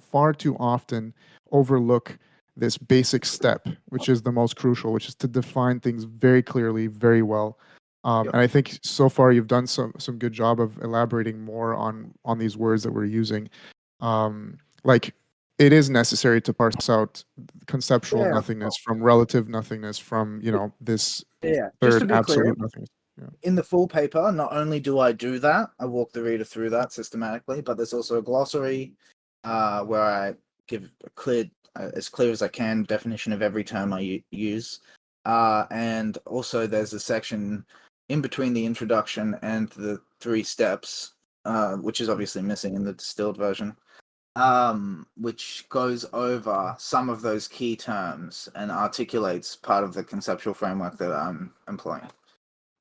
far too often overlook this basic step, which is the most crucial, which is to define things very clearly, very well. And I think so far you've done some good job of elaborating more on these words that we're using. Like it is necessary to parse out conceptual nothingness from relative nothingness from this Just third to be clear, absolute nothingness. Yeah. in the full paper, not only do I do that, I walk the reader through that systematically, but there's also a glossary where I give a clear, as clear as I can, definition of every term I use. And also there's a section in between the introduction and the 3 steps, which is obviously missing in the distilled version, which goes over some of those key terms and articulates part of the conceptual framework that I'm employing.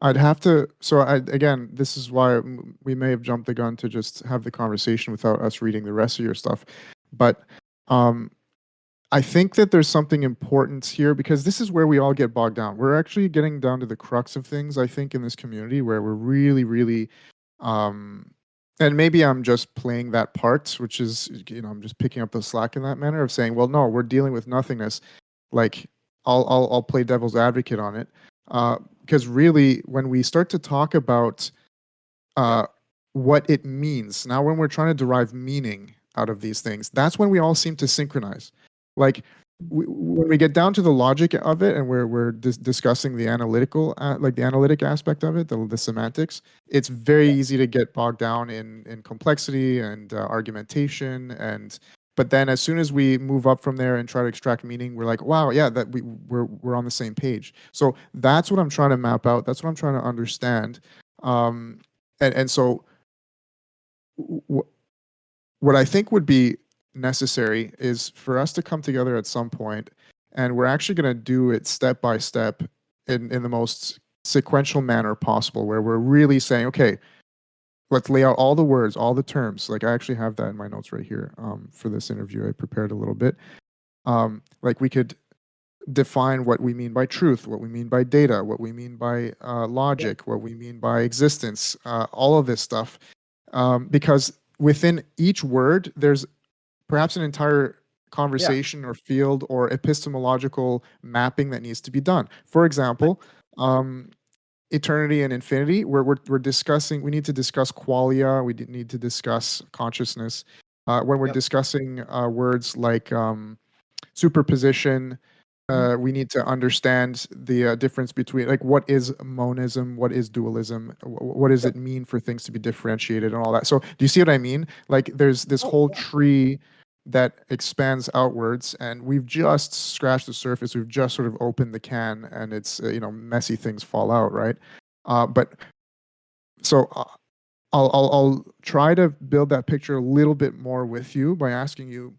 I'd have to. So again, this is why we may have jumped the gun to just have the conversation without us reading the rest of your stuff. But I think that there's something important here because this is where we all get bogged down. We're actually getting down to the crux of things, I think, in this community where we're really, really, and maybe I'm just playing that part, which is, I'm just picking up the slack in that manner of saying, well, no, we're dealing with nothingness. Like, I'll play devil's advocate on it. Because really, when we start to talk about what it means, now when we're trying to derive meaning out of these things, that's when we all seem to synchronize. Like when we get down to the logic of it, and we're discussing the analytical, like the analytic aspect of it, the semantics, it's very easy to get bogged down in complexity and argumentation but then as soon as we move up from there and try to extract meaning, we're like, wow, yeah, that we're on the same page. So that's what I'm trying to map out. That's what I'm trying to understand. And so what I think would be necessary is for us to come together at some point, and we're actually going to do it step by step in the most sequential manner possible, where we're really saying, okay, let's lay out all the words, all the terms. Like I actually have that in my notes right here for this interview. I prepared a little bit. Like we could define what we mean by truth, what we mean by data, what we mean by logic, what we mean by existence, all of this stuff. Because within each word, there's perhaps an entire conversation or field or epistemological mapping that needs to be done. For example, eternity and infinity, we're discussing, we need to discuss qualia, we need to discuss consciousness. When we're Yep. discussing words like superposition, we need to understand the difference between, like, what is monism, what is dualism, what does it mean for things to be differentiated and all that. So do you see what I mean? Like, there's this Oh, whole yeah. tree that expands outwards, and we've just scratched the surface. We've just sort of opened the can, and it's messy things fall out, right? But so I'll try to build that picture a little bit more with you by asking you,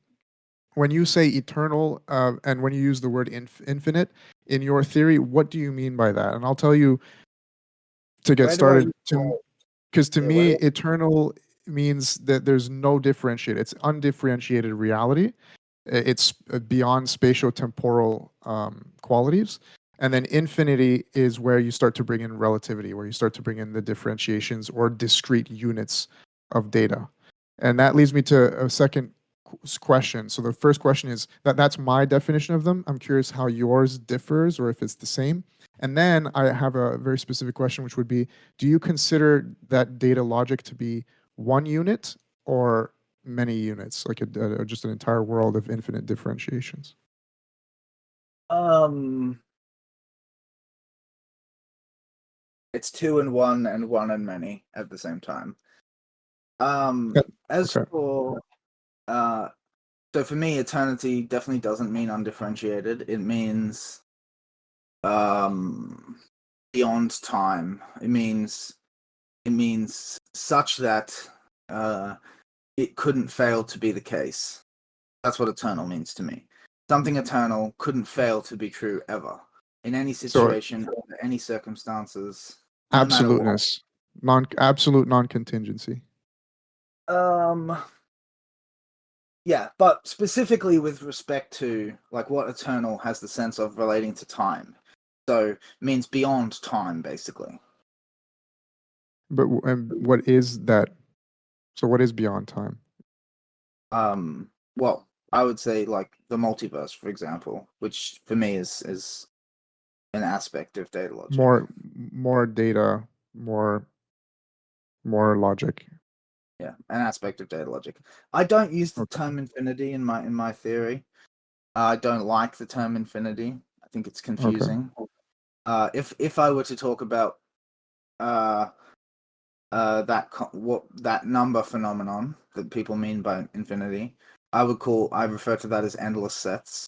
when you say eternal, and when you use the word infinite in your theory, what do you mean by that? And I'll tell you, to get Where do I started, use because to yeah, where me, do eternal means that there's no differentiate. It's undifferentiated reality. It's beyond spatio-temporal qualities. And then infinity is where you start to bring in relativity, where you start to bring in the differentiations or discrete units of data. And that leads me to a second question. So the first question is that's my definition of them. I'm curious how yours differs or if it's the same. And then I have a very specific question, which would be, do you consider that data logic to be one unit or many units, like just an entire world of infinite differentiations? It's two and one and many at the same time. Yeah, As okay. for so for me, eternity definitely doesn't mean undifferentiated. It means beyond time. It means such that it couldn't fail to be the case. That's what eternal means to me. Something eternal couldn't fail to be true ever, in any So situation, under any circumstances, no matter what. absoluteness, absolute non-contingency. Yeah, but specifically with respect to like what eternal has the sense of relating to time. So it means beyond time, basically. But what is that? So what is beyond time? Well, I would say like the multiverse, for example, which for me is an aspect of data logic. More data, more logic. Yeah, an aspect of data logic. I don't use the Okay. term infinity in my theory. I don't like the term infinity. I think it's Okay. confusing. If I were to talk about uh what that number phenomenon that people mean by infinity, I refer to that as endless sets.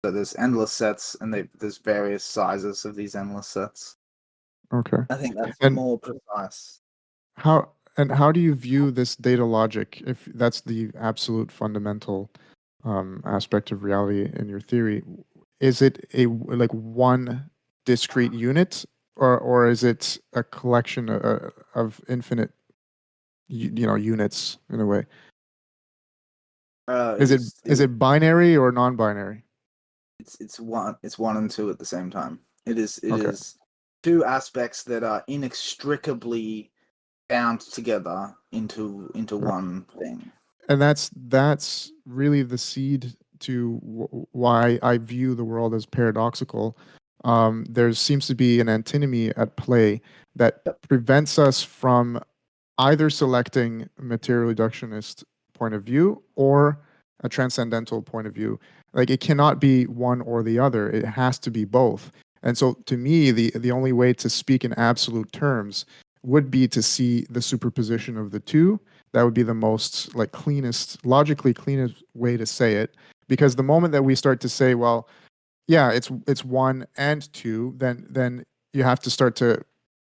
So there's endless sets, and there's various sizes of these endless sets. Okay. I think that's And more precise. how do you view this data logic, if that's the absolute fundamental aspect of reality in your theory? Is it like one discrete unit, or is it a collection of infinite units in a way? It is Is it binary or non-binary? it's one and two at the same time. It Okay. is two aspects that are inextricably bound together into Right. one thing. And that's really the seed to why I view the world as paradoxical. There seems to be an antinomy at play that Yep. prevents us from either selecting a material reductionist point of view or a transcendental point of view. Like, it cannot be one or the other. It has to be both. And so to me, the only way to speak in absolute terms would be to see the superposition of the two. That would be the most, like, cleanest, logically cleanest way to say it. Because the moment that we start to say, well, yeah, it's one and two, then you have to start to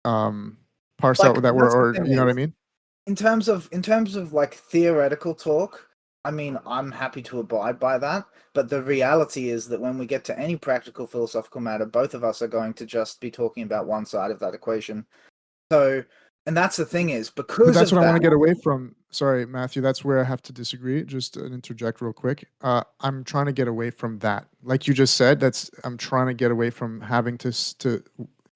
parse Like out that we're, that's the or thing you know what I is, mean? in terms of like theoretical talk, I mean, I'm happy to abide by that, but the reality is that when we get to any practical philosophical matter, both of us are going to just be talking about one side of that equation. So, and that's the thing is, But because that's of what I want that, to get away from. Sorry, Matthew, that's where I have to disagree. Just an interject real quick. I'm trying to get away from that. Like you just said, I'm trying to get away from having to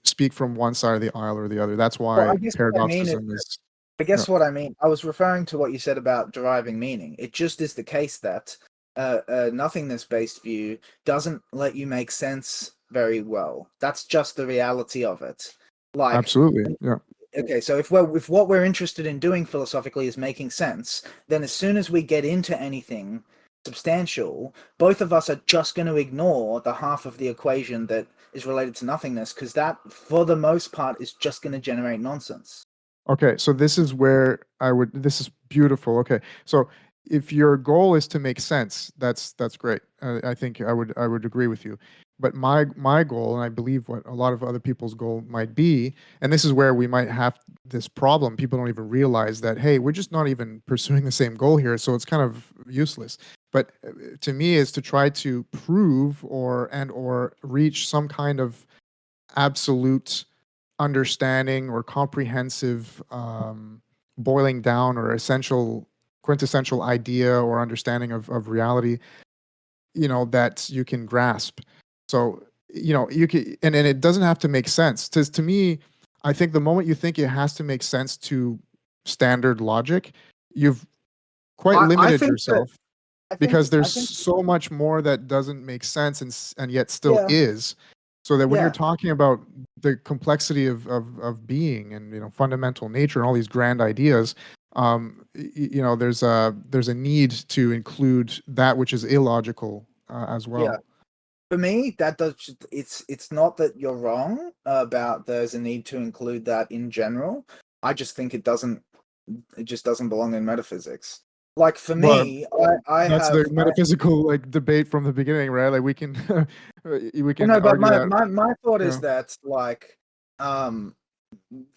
speak from one side of the aisle or the other. That's well, why I guess what I mean is, paradoxism is. I Yeah, guess what I mean, I was referring to what you said about deriving meaning. It just is the case that a nothingness-based view doesn't let you make sense very well. That's just the reality of it. Like, absolutely. Yeah. okay, so if what we're interested in doing philosophically is making sense, then as soon as we get into anything substantial, both of us are just going to ignore the half of the equation that is related to nothingness, because that, for the most part, is just going to generate nonsense. Okay, so this is where this is beautiful. Okay, so if your goal is to make sense, that's great. I think I would agree with you. But my goal, and I believe what a lot of other people's goal might be, and this is where we might have this problem. People don't even realize that, hey, we're just not even pursuing the same goal here, so it's kind of useless. But to me, is to try to prove or reach some kind of absolute understanding or comprehensive boiling down or essential quintessential idea or understanding of reality, that you can grasp. So, you can, and it doesn't have to make sense. To me, I think the moment you think it has to make sense to standard logic, you've quite I limited think that yourself, because I there's think so much more that doesn't make sense and yet still yeah, is. So that when you're yeah. talking about the complexity of being and fundamental nature and all these grand ideas, there's a need to include that which is illogical as Yeah. well. For me, that does it's not that you're wrong about there's a need to include that in general. I just think it just doesn't belong in metaphysics. Like for But me, I that's the have I metaphysical like debate from the beginning, right? Like we can we well, can no, but argue that. my thought is Yeah, that like um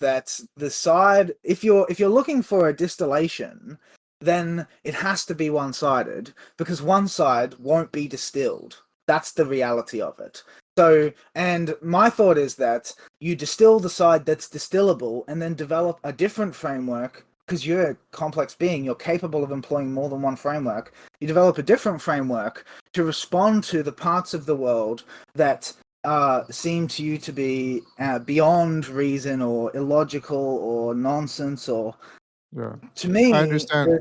that the side, if you're looking for a distillation, then it has to be one-sided, because one side won't be distilled. That's the reality of it. So, and my thought is that you distill the side that's distillable and then develop a different framework, because you're a complex being, you're capable of employing more than one framework. You develop a different framework to respond to the parts of the world that seem to you to be beyond reason or illogical or nonsense. Or yeah, to I me, understand.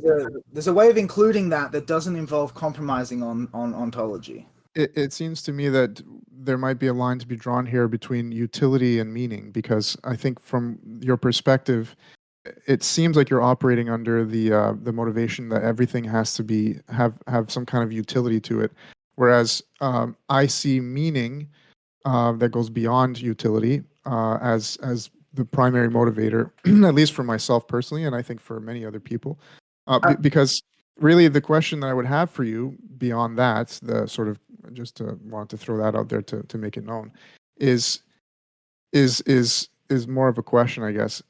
there's a way of including that that doesn't involve compromising on ontology. It seems to me that there might be a line to be drawn here between utility and meaning, because I think from your perspective, it seems like you're operating under the motivation that everything has to have some kind of utility to it, whereas I see meaning that goes beyond utility as the primary motivator, at least for myself personally, and I think for many other people, I, because really the question that I would have for you beyond that, the sort of just to want to throw that out there to make it known, is is more of a question, I guess.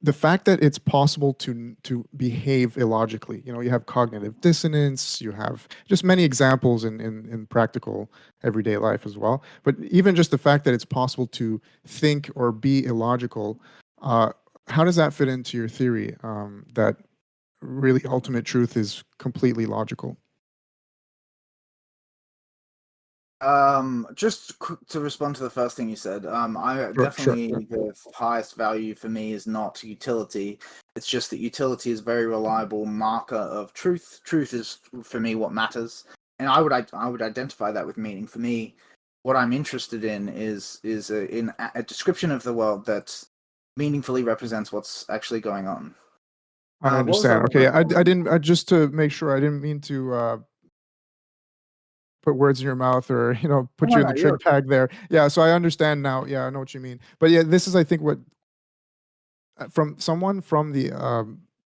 The fact that it's possible to behave illogically, you have cognitive dissonance, you have just many examples in practical everyday life as well, but even just the fact that it's possible to think or be illogical, uh, how does that fit into your theory, that really ultimate truth is completely logical? to respond to the first thing you said, I Sure, sure. definitely, the highest value for me is not utility. It's just that utility is a very reliable marker of truth. Truth is for me what matters, and I would identify that with meaning. For me, what I'm interested in is a description of the world that meaningfully represents what's actually going on. I What was the understand. other Okay, I question? didn't, just to make sure, I didn't mean to put words in your mouth or Oh, put no, you in no, the you're trick bag there. Yeah, so I understand now. Yeah, I know what you mean. But yeah, this is, I think, what from someone from the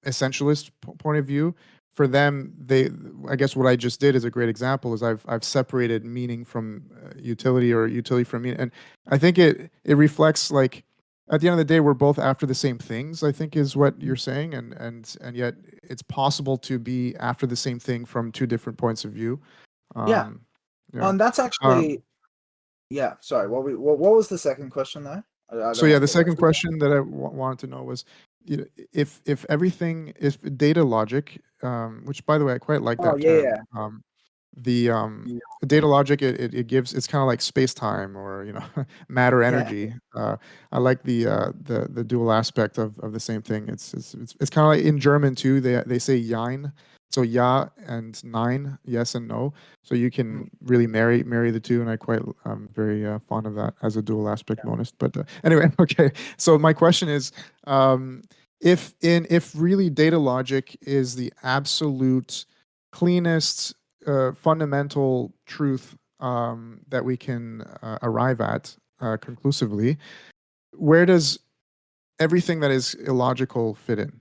essentialist point of view, for them, I guess what I just did is a great example. Is I've separated meaning from utility, or utility from meaning, and I think it reflects, like, at the end of the day, we're both after the same things, I think, is what you're saying, and yet it's possible to be after the same thing from two different points of view. yeah. Um, yeah. That's Um, actually, yeah. Sorry, what was the second question though? I so don't yeah, want the to get second lost. question that I wanted to know was, if everything is data logic, which by the way I quite like Oh that yeah, term. yeah. The data logic, it gives, it's kind of like space time, or matter Yeah. energy. I like the dual aspect of the same thing. It's kind of like in German too. They say Jein. So yeah and nine, yes and no. So you can really marry the two, and I'm very fond of that as a dual aspect monist. But anyway, okay. So my question is, if really data logic is the absolute cleanest fundamental truth that we can arrive at conclusively, where does everything that is illogical fit in?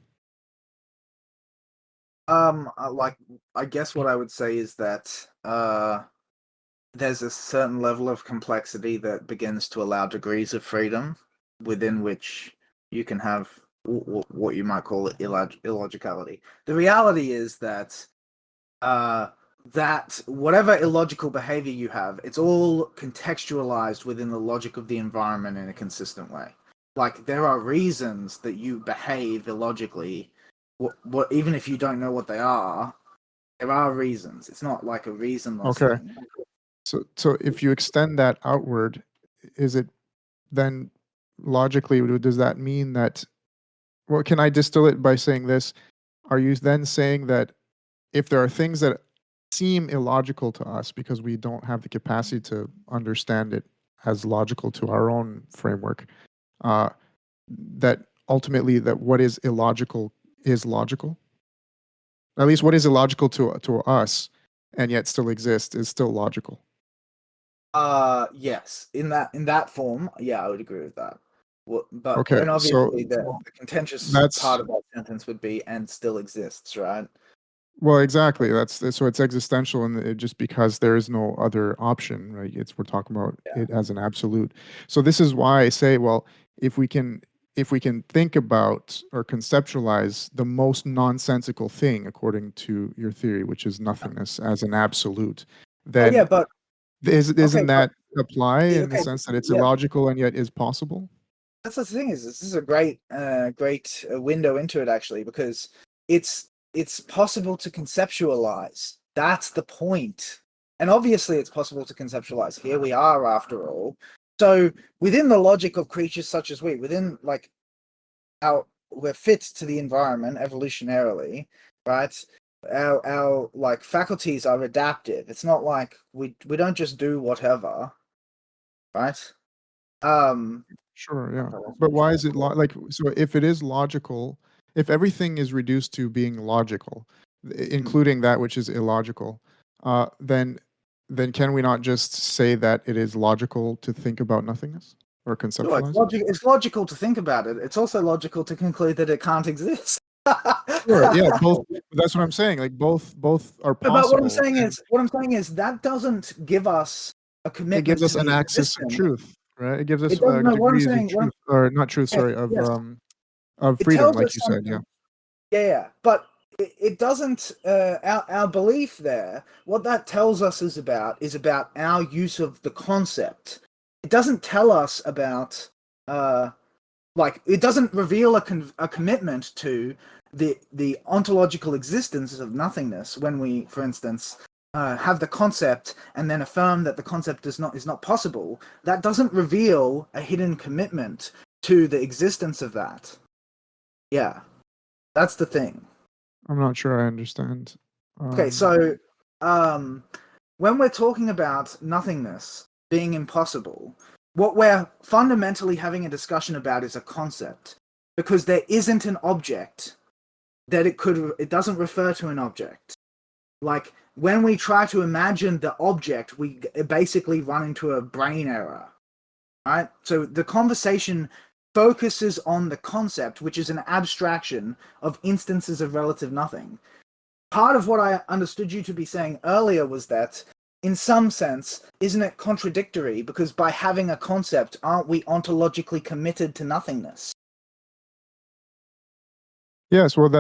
Like, I guess what I would say is that there's a certain level of complexity that begins to allow degrees of freedom within which you can have what you might call illogicality. The reality is that that whatever illogical behavior you have, it's all contextualized within the logic of the environment in a consistent way. Like, there are reasons that you behave illogically. What even if you don't know what they are, there are reasons. It's not like a reasonless Okay. thing. So if you extend that outward, is it then logically, does that mean that, well, can I distill it by saying this? Are you then saying that if there are things that seem illogical to us because we don't have the capacity to understand it as logical to our own framework, uh, that ultimately that what is illogical is logical? At least what is illogical to us and yet still exists is still logical. Yes, in that form, yeah, I would agree with that. But Okay, and so obviously the contentious that's part of that sentence would be "and still exists," right? well, exactly. So it's existential, and just because there is no other option, right? We're talking about Yeah. it as an absolute. So this is why I say, well, if we can think about or conceptualize the most nonsensical thing according to your theory, which is nothingness as an absolute, Oh yeah, then but okay, isn't but that apply in the okay, sense that it's yeah. illogical and yet is possible? That's the thing is this is a great window into it actually because it's possible to conceptualize. That's the point. And obviously it's possible to conceptualize. Here we are after all. So within the logic of creatures such as within like we're fit to the environment evolutionarily, right? Our like faculties are adaptive. It's not like we don't just do whatever, right? Um Sure, I yeah. lost my But why train is of it thought. like, so if it is logical, if everything is reduced to being logical, Hmm. including that which is illogical, then can we not just say that it is logical to think about nothingness or Sure, conceptualize it? it's logical to think about it. It's also logical to conclude that it can't exist. Sure, yeah, both. That's what I'm saying. Like both are But possible, and what I'm saying is that doesn't give us a it gives commitment to us an the axis of existence. truth, right? It gives It us doesn't know what I'm degrees of saying. truth, or not truth, Okay, sorry, yes, of it freedom, tells like us you said, yeah. something. Yeah, but it doesn't. Our belief there, what that tells us is about our use of the concept. It doesn't tell us about like it doesn't reveal a commitment to the ontological existence of nothingness when we, for instance, have the concept and then affirm that the concept is not possible. That doesn't reveal a hidden commitment to the existence of that. Yeah, that's the thing. I'm not sure I understand. Okay, Um, so um, when we're talking about nothingness being impossible, what we're fundamentally having a discussion about is a concept, because there isn't an object that it doesn't refer to an object. Like when we try to imagine the object, we basically run into a brain error, right? So the conversation focuses on the concept, which is an abstraction of instances of relative nothing. Part of what I understood you to be saying earlier was that, in some sense, isn't it contradictory? Because by having a concept, aren't we ontologically committed to nothingness? yes, well,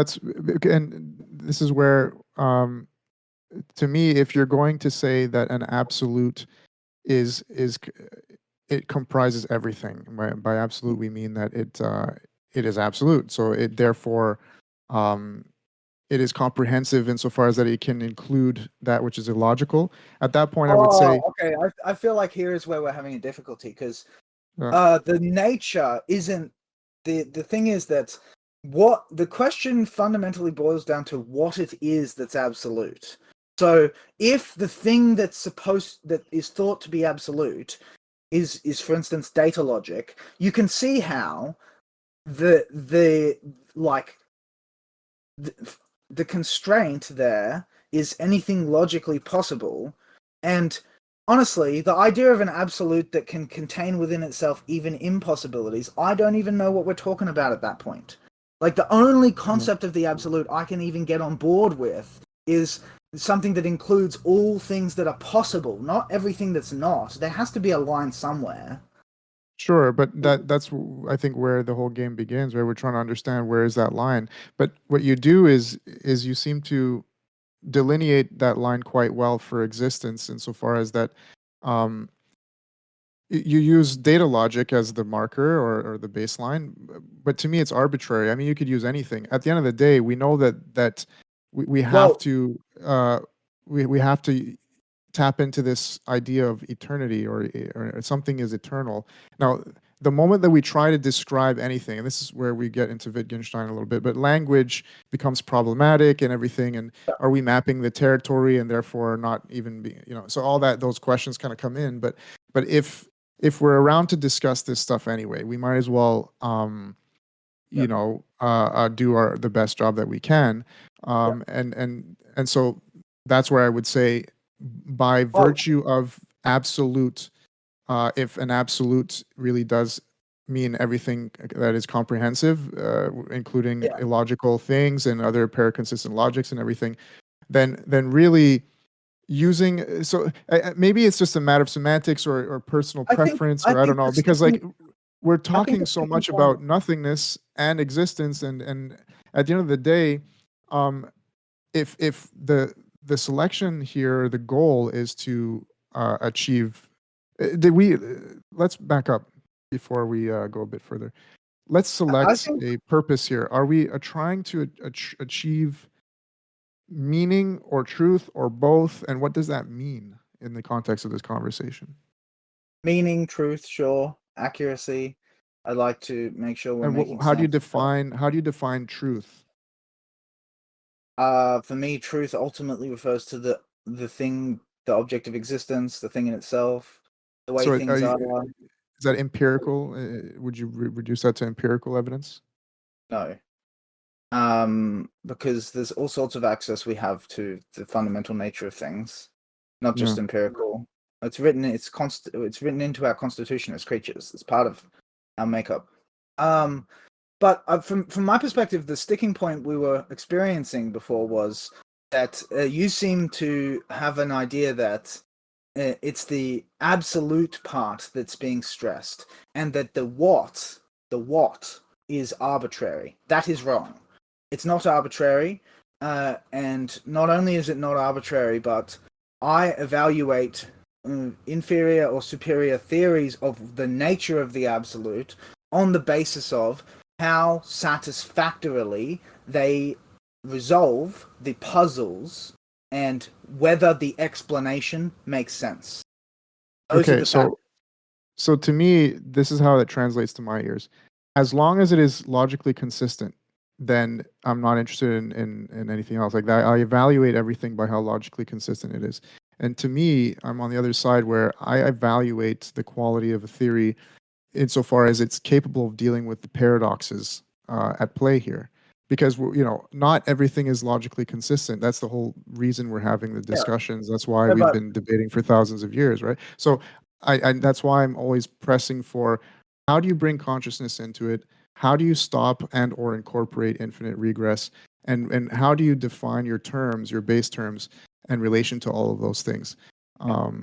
and this is where, to me, if you're going to say that an absolute is it comprises everything. By absolute, we mean that it is absolute. So it therefore, um, it is comprehensive insofar as that it can include that which is illogical. At that point, I would Oh, say, okay. I feel like here is where we're having a difficulty because uh, the nature isn't the thing is that what the question fundamentally boils down to what it is that's absolute. So if the thing that is thought to be absolute is for instance data logic, you can see how the like the constraint there is anything logically possible. And honestly, the idea of an absolute that can contain within itself even impossibilities, I don't even know what we're talking about at that point. Like, the only concept of the absolute I can even get on board with is something that includes all things that are possible, not everything that's not. There has to be a line somewhere. Sure, but that's I think where the whole game begins, right? We're trying to understand where is that line. But what you do is you seem to delineate that line quite well for existence insofar as that um, you use data logic as the marker or the baseline, but to me it's arbitrary. I mean, you could use anything. At the end of the day, we know that we have Well, to we have to tap into this idea of eternity or something is eternal. Now, the moment that we try to describe anything, and this is where we get into Wittgenstein a little bit, but language becomes problematic and everything. And are we mapping the territory and therefore not even being, so all those questions kind of come in. But if we're around to discuss this stuff anyway, we might as well, do the best job that we can. And so that's where I would say, by virtue of absolute, if an absolute really does mean everything that is comprehensive, including illogical things and other paraconsistent logics and everything, then really using maybe it's just a matter of semantics or personal preference, or I don't know, because like we're talking so much about nothingness and existence, and at the end of the day, if the selection here, the goal is to achieve. Did we? Let's back up before we go a bit further. Let's select a purpose here. Are we trying to achieve meaning or truth or both? And what does that mean in the context of this conversation? Meaning, truth, sure. Accuracy. I'd like to make sure we're making how do you sense. define truth? For me, truth ultimately refers to the thing, the object of existence, the thing in itself, the way So things are. is that empirical? Would you reduce that to empirical evidence? No. Because there's all sorts of access we have to the fundamental nature of things, not just empirical. It's written into our constitution as creatures. It's part of our makeup. But from my perspective, the sticking point we were experiencing before was that you seem to have an idea that it's the absolute part that's being stressed, and that the what is arbitrary. That is wrong. It's not arbitrary, and not only is it not arbitrary, but I evaluate inferior or superior theories of the nature of the absolute on the basis of how satisfactorily they resolve the puzzles and whether the explanation makes sense. Okay, so to me, this is how it translates to my ears. As long as it is logically consistent, then I'm not interested in anything else. Like that, I evaluate everything by how logically consistent it is. And to me, I'm on the other side where I evaluate the quality of a theory insofar as it's capable of dealing with the paradoxes at play here. Because not everything is logically consistent. That's the whole reason we're having the discussions. That's why we've been debating for thousands of years, right? So that's why I'm always pressing for, how do you bring consciousness into it? How do you stop and or incorporate infinite regress? And how do you define your terms, your base terms, in relation to all of those things?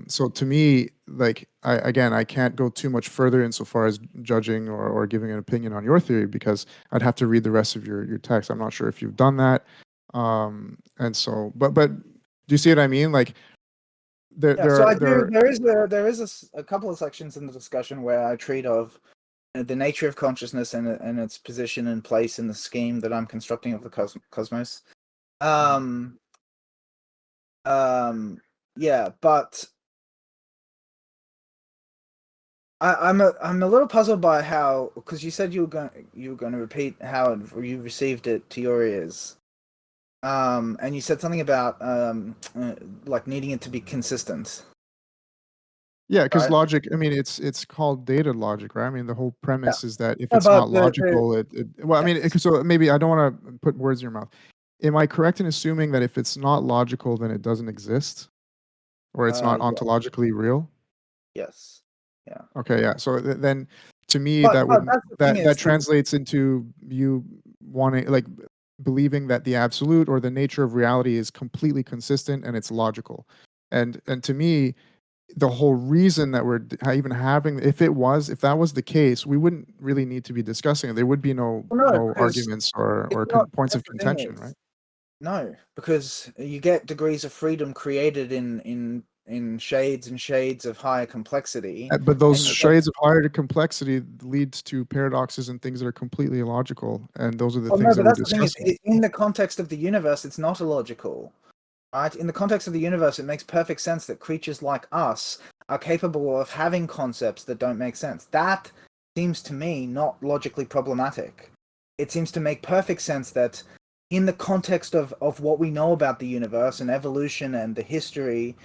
So to me, like I can't go too much further insofar as judging or giving an opinion on your theory, because I'd have to read the rest of your text. I'm not sure if you've done that. And so, but do you see what I mean? Like there is a couple of sections in the discussion where I treat of the nature of consciousness and its position and place in the scheme that I'm constructing of the cosmos. But I'm a little puzzled by how, because you said you were going to repeat how you received it to your ears, and you said something about like needing it to be consistent, Yeah, because right? logic, I mean, it's called data logic, right? I mean, the whole Yeah, premise is that if yeah, it's but not logical, it well, I mean, yes, so maybe I don't wanna put words in your mouth. Am I correct in assuming that if it's not logical, then it doesn't exist? Or it's not yeah, ontologically real? yes, yeah. Okay, yeah. So then to me, But that would that's the thing that is that translates into you wanting like believing that the absolute or the nature of reality is completely consistent and it's logical. And to me, the whole reason that we're even having, if that was the case, we wouldn't really need to be discussing it. There would be well, no, no because arguments it's or not. points That's of the thing contention, right? is no, because you get degrees of freedom created in shades and shades of higher complexity, But those and you get. shades of higher complexity leads to paradoxes and things that are completely illogical, and those are the Well, no, things but that we're that's the thing is, discussing. in the context of the universe, it's not illogical, right? In the context of the universe, it makes perfect sense that creatures like us are capable of having concepts that don't make sense. That seems to me not logically problematic. It seems to make perfect sense that in the context of what we know about the universe and evolution and the history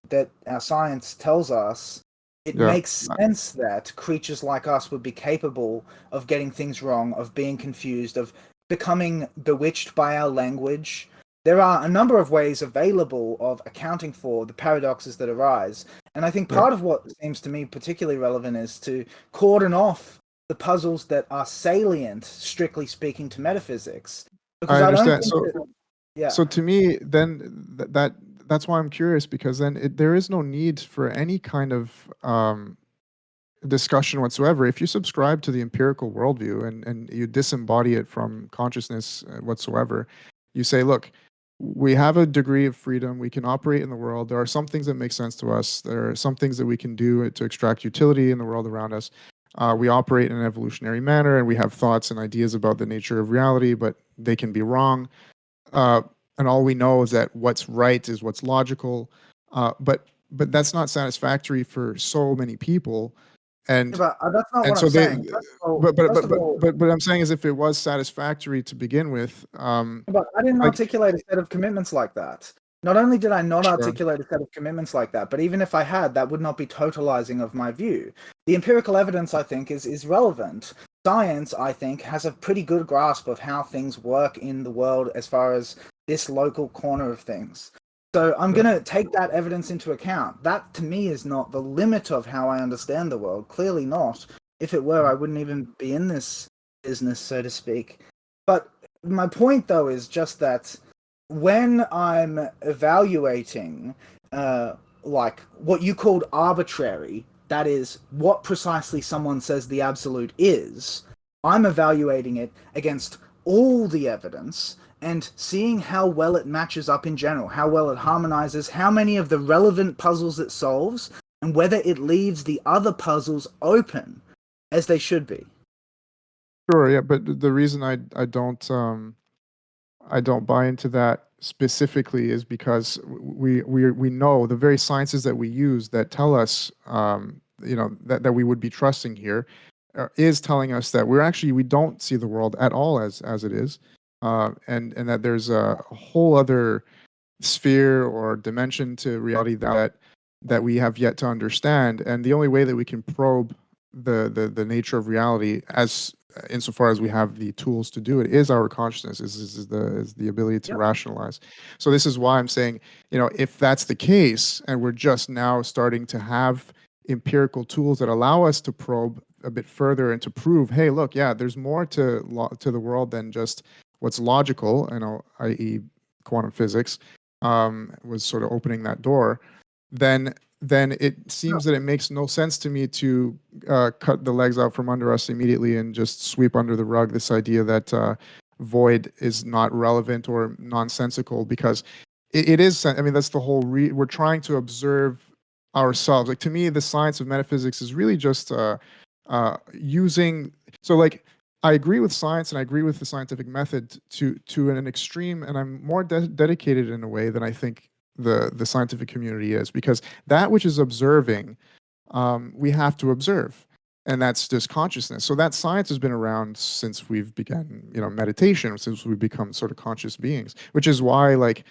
that our science tells us, it Yeah. makes sense that creatures like us would be capable of getting things wrong, of being confused, of becoming bewitched by our language. There are a number of ways available of accounting for the paradoxes that arise. And I think Yeah. part of what seems to me particularly relevant is to cordon off the puzzles that are salient, strictly speaking, to metaphysics. Because I I don't understand. think that, yeah. So to me, then that's why I'm curious because then there is no need for any kind of discussion whatsoever. If you subscribe to the empirical worldview and you disembody it from consciousness whatsoever, you say, look, we have a degree of freedom. We can operate in the world. There are some things that make sense to us. There are some things that we can do to extract utility in the world around us. We operate in an evolutionary manner, and we have thoughts and ideas about the nature of reality, but they can be wrong. Uh, and all we know is that what's right is what's logical. But that's not satisfactory for so many people, Yeah, and but that's not what I'm so they saying. First of all, but what I'm saying is if it was satisfactory to begin with, but I didn't like articulate a set of commitments like that. Not only did I not sure, articulate a set of commitments like that, but even if I had, that would not be totalizing of my view. The empirical evidence, I think, is relevant. Science, I think, has a pretty good grasp of how things work in the world as far as this local corner of things. So I'm yeah, going to take that evidence into account. That, to me, is not the limit of how I understand the world. Clearly not. If it were, I wouldn't even be in this business, so to speak. But my point, though, is just that when I'm evaluating, like what you called arbitrary, that is what precisely someone says the absolute is, I'm evaluating it against all the evidence and seeing how well it matches up in general, how well it harmonizes, how many of the relevant puzzles it solves, and whether it leaves the other puzzles open as they should be. sure, yeah. But the reason I don't buy into that specifically is because we know the very sciences that we use that tell us that we would be trusting here is telling us that we don't see the world at all as it is, and that there's a whole other sphere or dimension to reality that we have yet to understand. And the only way that we can probe the nature of reality, as insofar as we have the tools to do it, is our consciousness, is the ability to Yep. rationalize. So this is why I'm saying, if that's the case, and we're just now starting to have empirical tools that allow us to probe a bit further and to prove, hey, look, yeah, there's more to the world than just what's logical, i.e., quantum physics, was sort of opening that door, then it No. seems that it makes no sense to me to cut the legs out from under us immediately and just sweep under the rug this idea that void is not relevant or nonsensical, because it is. I mean, that's the whole. We're trying to observe ourselves. Like, to me, the science of metaphysics is really just using. So, like, I agree with science and I agree with the scientific method to an extreme, and I'm more dedicated in a way than I think the scientific community is, because that which is observing we have to observe, and that's just consciousness. So that science has been around since we've begun, meditation, since we've become sort of conscious beings, which is why, like,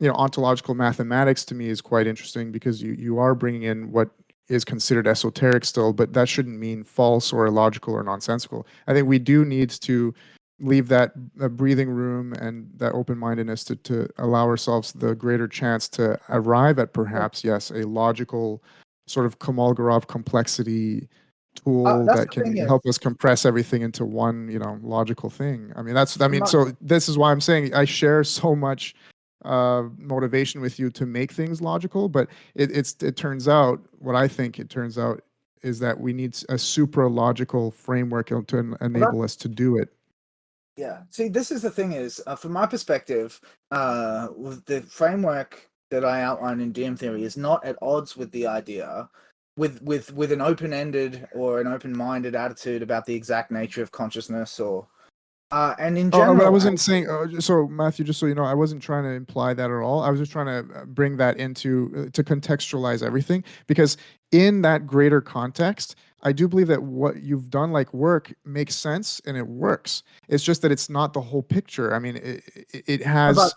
ontological mathematics to me is quite interesting, because you are bringing in what is considered esoteric still, but that shouldn't mean false or illogical or nonsensical. I think we do need to leave that breathing room and that open-mindedness to allow ourselves the greater chance to arrive at, perhaps, yes, a logical sort of Kolmogorov complexity tool That's that the thing can is, help us compress everything into one, logical thing. I mean, my- so this is why I'm saying I share so much motivation with you to make things logical, but it turns out, what I think it turns out is that we need a supra-logical framework to well, enable us to do it. yeah. See, this is the thing is, from my perspective, with the framework that I outline in DM theory is not at odds with the idea, with an open-ended or an open-minded attitude about the exact nature of consciousness, or and in Oh, but I general, wasn't saying. So Matthew, just so you know, I wasn't trying to imply that at all. I was just trying to bring that into to contextualize everything, because in that greater context, I do believe that what you've done, like work, makes sense and it works. It's just that it's not the whole picture. I mean, it but has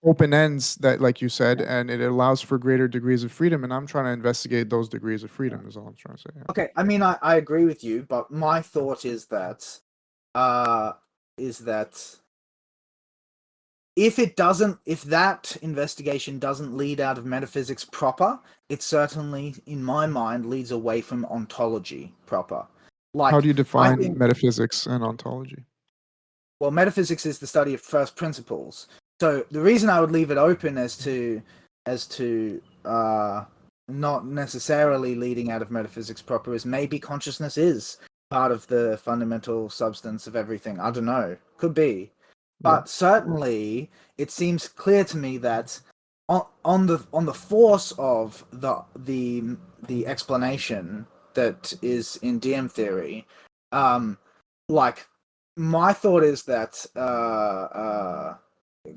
open ends that, like you said, and it allows for greater degrees of freedom. And I'm trying to investigate those degrees of freedom. Is all I'm trying to say. Yeah. okay, I mean, I agree with you, but my thought uh, is that if that investigation doesn't lead out of metaphysics proper, it certainly, in my mind, leads away from ontology proper. How Like, do you I define think, metaphysics and ontology? well, metaphysics is the study of first principles. So the reason I would leave it open as to not necessarily leading out of metaphysics proper is maybe consciousness is part of the fundamental substance of everything. I don't know. Could be. Yeah. But certainly it seems clear to me that on the force of the explanation that is in DM theory, like my thought is that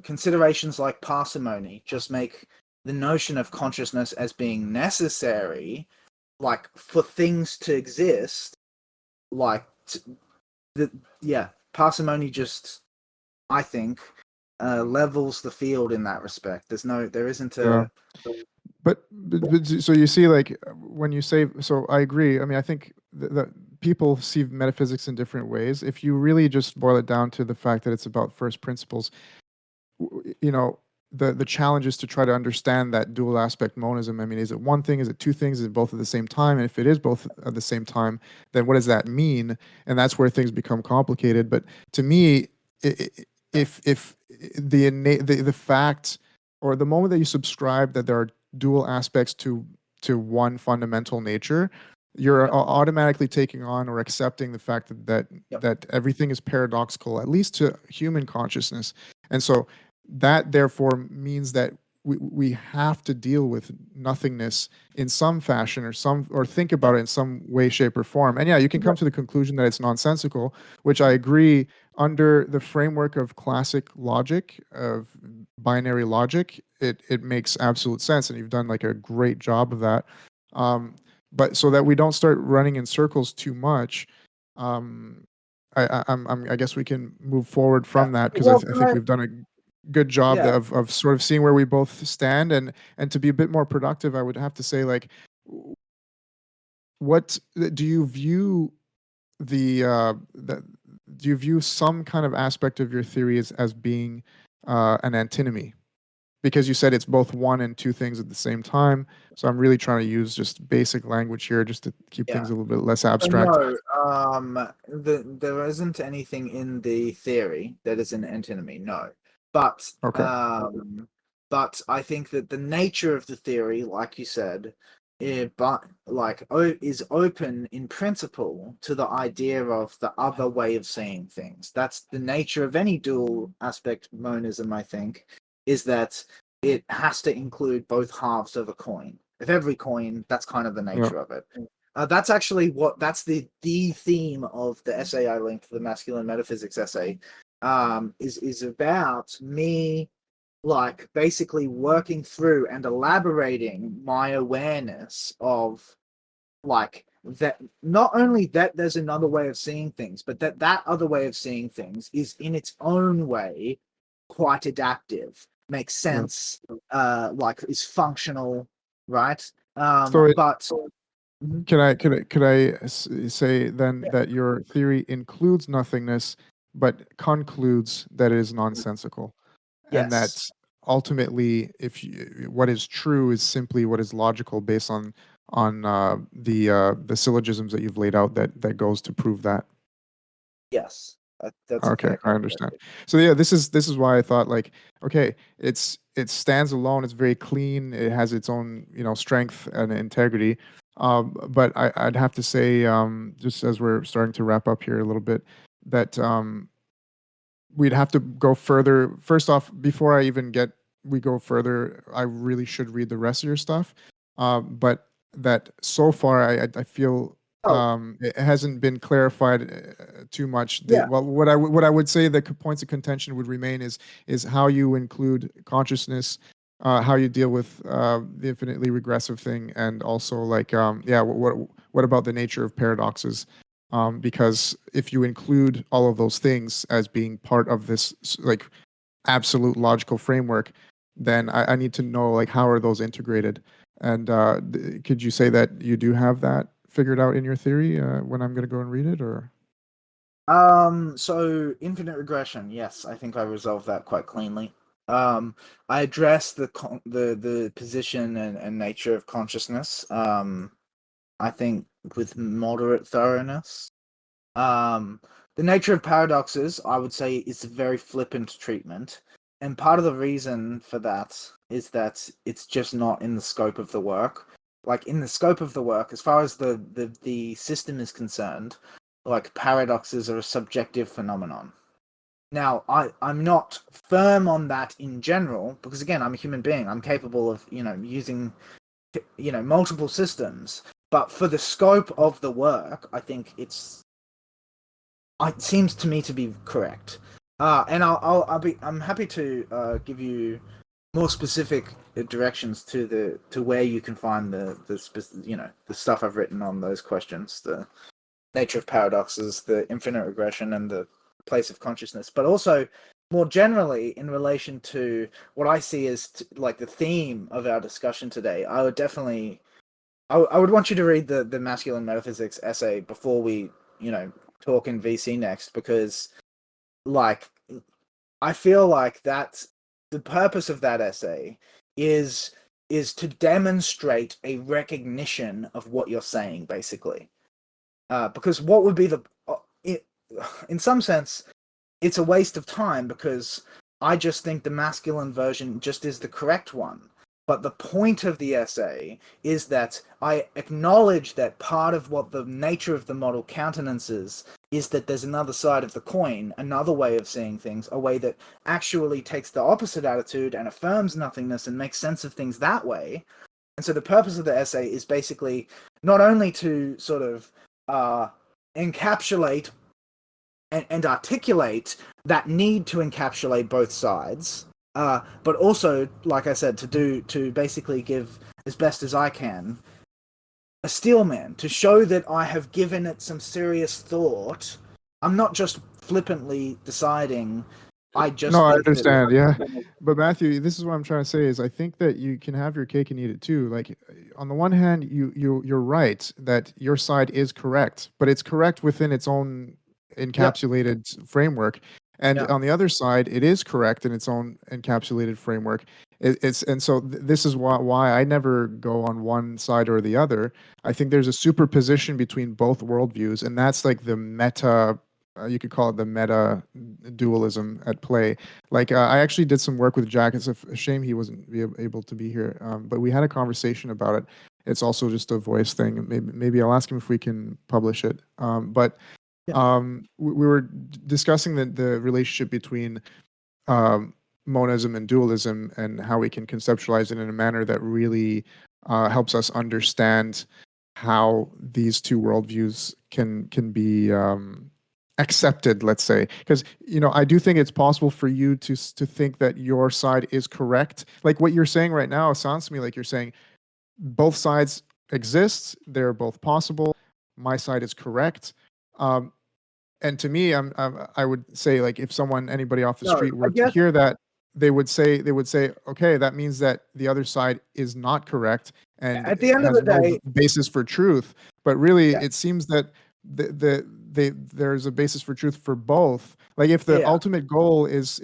considerations like parsimony just make the notion of consciousness as being necessary, like for things to exist, like yeah, parsimony just, I think, levels the field in that respect. There isn't Yeah. a. But so you see, like, when you say, so I agree. I mean, I think that people see metaphysics in different ways. If you really just boil it down to the fact that it's about first principles, you know, the challenge is to try to understand that dual aspect monism. I mean, is it one thing? Is it two things? Is it both at the same time? And if it is both at the same time, then what does that mean? And that's where things become complicated. But to me, if the fact, or the moment that you subscribe that there are dual aspects to one fundamental nature, you're automatically taking on or accepting the fact that everything is paradoxical, at least to human consciousness. And so that therefore means that we have to deal with nothingness in some fashion, or think about it in some way, shape, or form. And yeah, you can come to the conclusion that it's nonsensical, which I agree, under the framework of classic logic, of binary logic, it makes absolute sense, and you've done like a great job of that. But so that we don't start running in circles too much, I guess we can move forward from that, because Well, I think we've done a good job yeah, of sort of seeing where we both stand, and to be a bit more productive, I would have to say, like, what do you view the do you view some kind of aspect of your theory as being an antinomy? Because you said it's both one and two things at the same time. So I'm really trying to use just basic language here, just to keep yeah. things a little bit less abstract. No, there isn't anything in the theory that is an antinomy. No, but Okay. but I think that the nature of the theory, like you said, is open in principle to the idea of the other way of seeing things. That's the nature of any dual aspect monism, I think, is that it has to include both halves of a coin. Of every coin, that's kind of the Yeah. nature of it. That's actually that's the theme of the essay I linked, the masculine metaphysics essay, is about me, like, basically working through and elaborating my awareness of like that not only that there's another way of seeing things, but that other way of seeing things is in its own way quite adaptive, makes Yeah. sense, like is functional, right? So But Mhm. could I say then Yeah. that your theory includes nothingness, but concludes that it is nonsensical, and that Yes. ultimately, if you, what is true is simply what is logical based on the syllogisms that you've laid out that goes to prove that. Yes. That's a Okay, fair I understand. characteristic. So yeah, this is why I thought like, okay, it stands alone. It's very clean. It has its own strength and integrity. But I'd have to say, just as we're starting to wrap up here a little bit, that we'd have to go further. First off, before we go further, I really should read the rest of your stuff. But that so far, I feel Oh, it hasn't been clarified too much. yeah. Well, what I would say the points of contention would remain is how you include consciousness, how you deal with the infinitely regressive thing, and also like yeah, what about the nature of paradoxes? Because if you include all of those things as being part of this like absolute logical framework, then I need to know like how are those integrated, and could you say that you do have that figured out in your theory when I'm going to go and read it, or So infinite regression, yes, I think I resolved that quite cleanly. I addressed the position and nature of consciousness. I think with moderate thoroughness. Um, the nature of paradoxes, I would say, is a very flippant treatment, and part of the reason for that is that it's just not in the scope of the work. Like in the scope of the work, as far as the system is concerned, like paradoxes are a subjective phenomenon. Now, I'm not firm on that in general because again, I'm a human being. I'm capable of using multiple systems, but for the scope of the work, I think it seems to me to be correct. And I'm happy to give you more specific directions to where you can find the stuff I've written on those questions, the nature of paradoxes, the infinite regression, and the place of consciousness, but also more generally in relation to what I see as like the theme of our discussion today. I would definitely I would want you to read the masculine metaphysics essay before we talk in VC next, because like I feel like that's the purpose of that essay is to demonstrate a recognition of what you're saying, basically. Because what would be in some sense, it's a waste of time because I just think the masculine version just is the correct one. But the point of the essay is that I acknowledge that part of what the nature of the model countenances is that there's another side of the coin, another way of seeing things, a way that actually takes the opposite attitude and affirms nothingness and makes sense of things that way. And so the purpose of the essay is basically not only to sort of encapsulate and articulate that need to encapsulate both sides, but also, like I said, to basically give as best as I can a steelman to show that I have given it some serious thought. I'm not just flippantly deciding. I no, just I think that. understand, yeah. But Matthew, this is what I'm trying to say is I think that you can have your cake and eat it too. Like on the one hand, you're right that your side is correct, but it's correct within its own Yep. encapsulated framework. And Yeah. on the other side, it is correct in its own encapsulated framework. It's and so this is why I never go on one side or the other. I think there's a superposition between both worldviews, and that's like the meta. You could call it the meta dualism at play. Like I actually did some work with Jack. It's a shame he wasn't able to be here, but we had a conversation about it. It's also just a voice thing. Maybe I'll ask him if we can publish it. But Yeah. we were discussing the relationship between um, monism and dualism and how we can conceptualize it in a manner that really helps us understand how these two worldviews can be accepted, let's say. Because I do think it's possible for you to think that your side is correct. Like what you're saying right now sounds to me like you're saying both sides exists. They're both possible. My side is correct. Um, and to me, I would say, like, if anybody off the No, street I were to guess hear that, they would say, okay, that means that the other side is not correct and at the end of has the no day, basis for truth. But really, yeah, it seems that there's a basis for truth for both. Like, if the yeah, ultimate goal is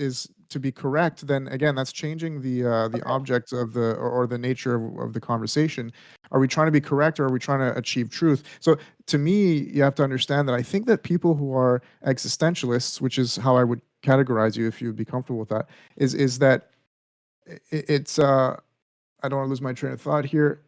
to be correct, then again, that's changing the okay. object of or the nature of the conversation. Are we trying to be correct, or are we trying to achieve truth? So to me, you have to understand that I think that people who are existentialists, which is how I would categorize you if you would be comfortable with that, is that it's I don't want to lose my train of thought here.